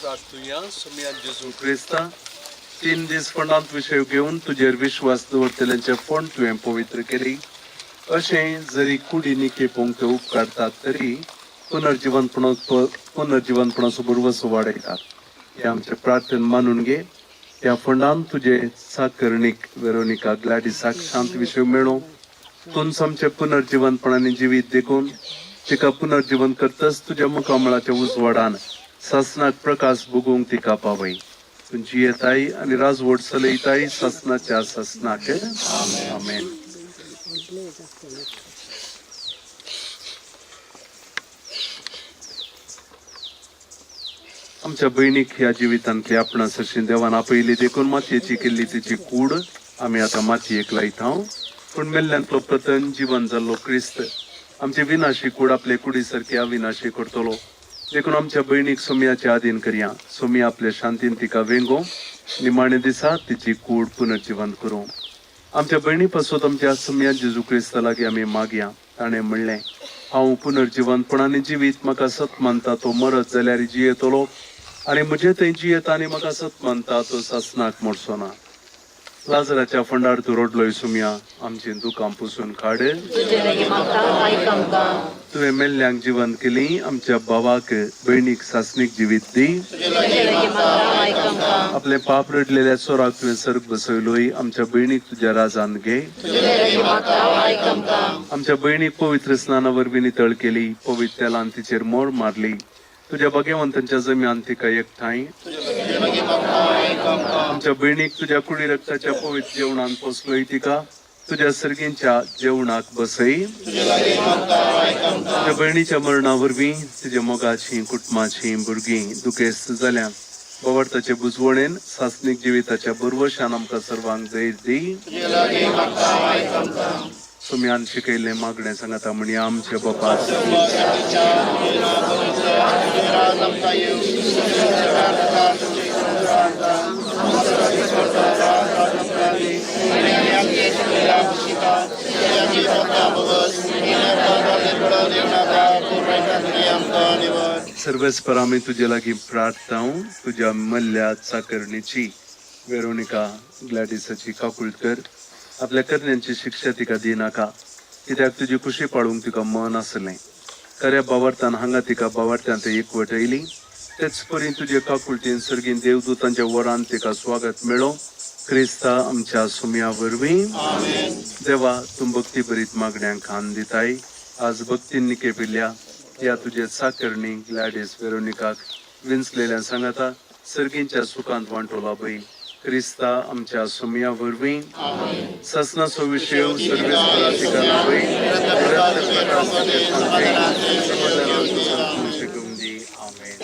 प्रार्थूया. सुम्या जेजू क्रिस्ता, 3 दीस फंडांत विषय घेवन तुजेर विश्वास दवरतल्यांचे फंड तुवें पवित्र केली. अशें जरी कुडींनी केपूंक ते उपकारतात तरी पुनर्जीवनपणाचो बुरवसो वाडयतात. हे आमचे प्रार्थना मानून घे. ह्या फंडांत तुजे साकरणीक वेरोनिका ग्लॅडिसाक शांत विषय मेळो. तून आमचे पुनर्जीवनपणाने जिवीत देखून तिका पुनर्जीवन करतस तुज्या मुखामळाच्या उजवाडान सासनाक प्रकाश भोगूंक तिका पावय. तुमची येताय आणि राजवट चलयताय सासनाच्या सासनाक. आमेन. आमच्या बहिणीक ह्या जिवितांतली आपणास अशी देवान आपयली देखून मातयेची केल्ली तिची कूड आमी आतां मातयेक लायता. पूण मेल्ल्यांतलो प्रतन जीवन जाल्लो क्रिस्त आमची विनाशी कूड आपले कुडी सारकी अविनाशी करतलो. देखून आमच्या बहिणीक सोम्याच्या आधीन करया. सोम्या आपल्या शांतीन तिका वेंगो. निमाणे दिसा तिची कूड पुनर्जीवन करूं. आमच्या बहिणी पासून आमच्या सोम्या जेजू क्रिस्ता लागीं आमी मागया. ताणें म्हणलें, हांव पुनर्जीवनपणाने जिवीत, म्हाका सत मानता तो मरत जाल्यार जियेतलो आनी म्हजे थंय जियेता आनी म्हाका सत मानता तो सासनाक मोडचो ना. लाजराच्या फंडार तूं रडलोय सुम्या, आमची दुकां पुसून काड. तुवें मेल्ल्यांक जिवंत केली. आमच्या भावाक बहिणीक सासनीक जिवीत दी. आपले पाप रडलेल्या चोराक तुवें सर्ग बसयलोय. आमच्या बहिणीक तुज्या राजान घे. आमच्या बहिणीक पवित्र स्नाना वरवीं नितळ केली. पवित्र तेलान तिचेर मोर मारली. तुझ्या भगवंतांच्या जम्यान तिका एकठांय. आमच्या बहिणीक तुझ्या कुडी रक्ताच्या पवित्र जेवणान पोसलोय. तिका तुझ्या सर्गींच्या जेवणाक बसय. तुझ्या बहिणीच्या मरणा वरवीं तुझ्या मोगाची कुटुंबाची भुरगीं दुखेस्त जाल्या. भवार्थाचे बुजवणेन सासनीक जिविताच्या बरवशान आमकां सर्वांक धैर्य दी. सुम्यान शिकयल्लें मागणें सांगाता म्हणी आमचे बापा सर्वेस्पर आमी तुजे लागीं प्रार्थना. तुज्या मल्ल्या चाकरणीची वेरोनिका ग्लॅडिसाची काकुळट कर. आपल्या करण्यांची शिक्षा तिका दिनाका, कित्याक तुजी खुशी पाळूंक तिका मन आसलें. खऱ्या बावार्थान हांगा तिका बावार्थ्यांत एकवट येयली. तेच परी तुजे काकुळटीन सर्गीन देवदूतांच्या वरान तिका स्वागत मेळो. क्रिस्ता आमच्या सुम्या वरवीं. देवा, तूं भक्ती बरीत मागण्यांक खान दिताय. आज भक्तीन निकेपिल्ल्या ह्या तुजे चाकरणी ग्लॅडिस वेरोनिकाक विंचलेल्या सांगाता सर्गींच्या सुखांत वांटोला पळय. क्रिस्ता आमच्या सुम्या वरवीं. ससनाचो विशय सर्वेस्पराची शिकून दी. आमेन.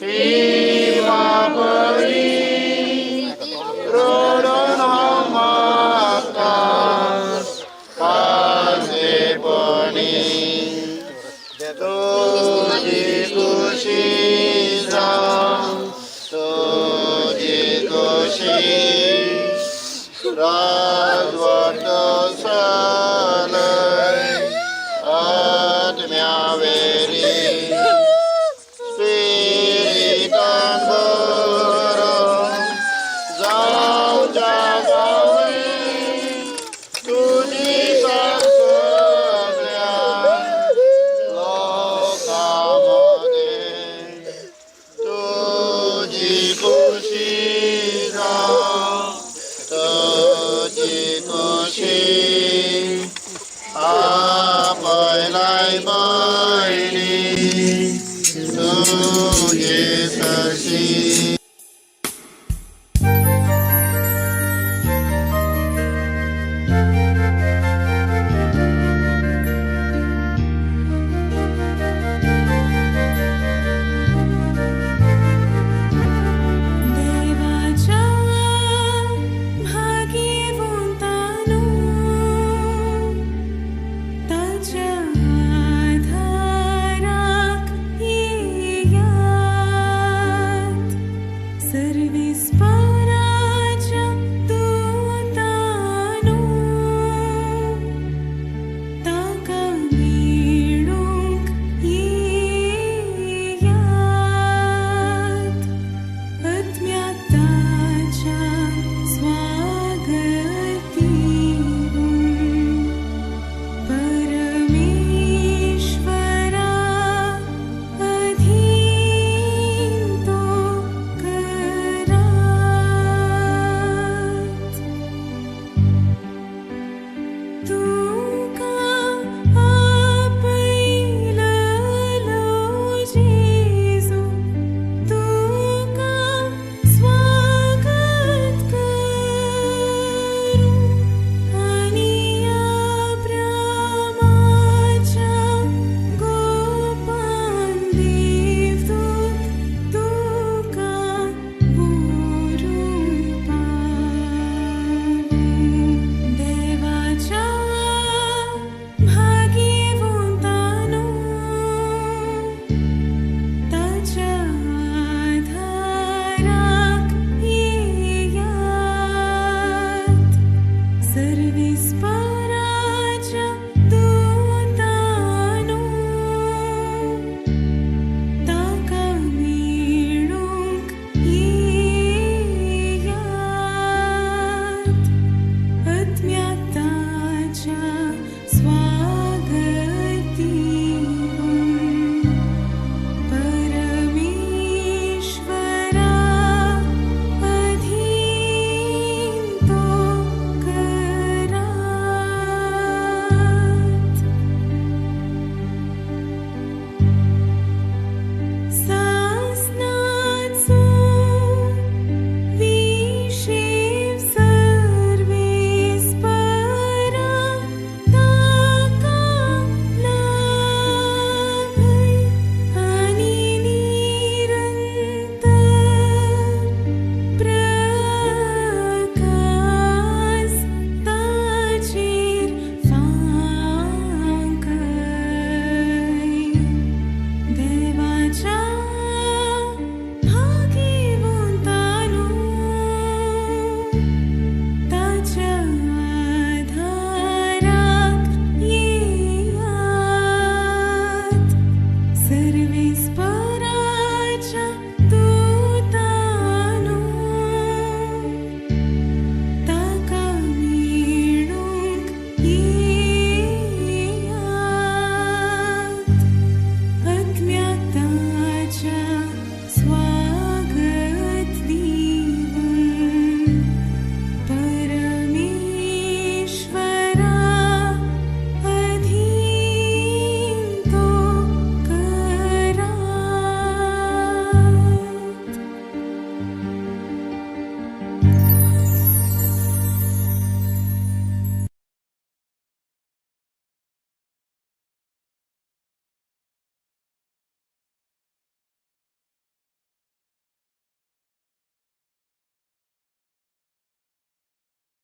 Viva खुशी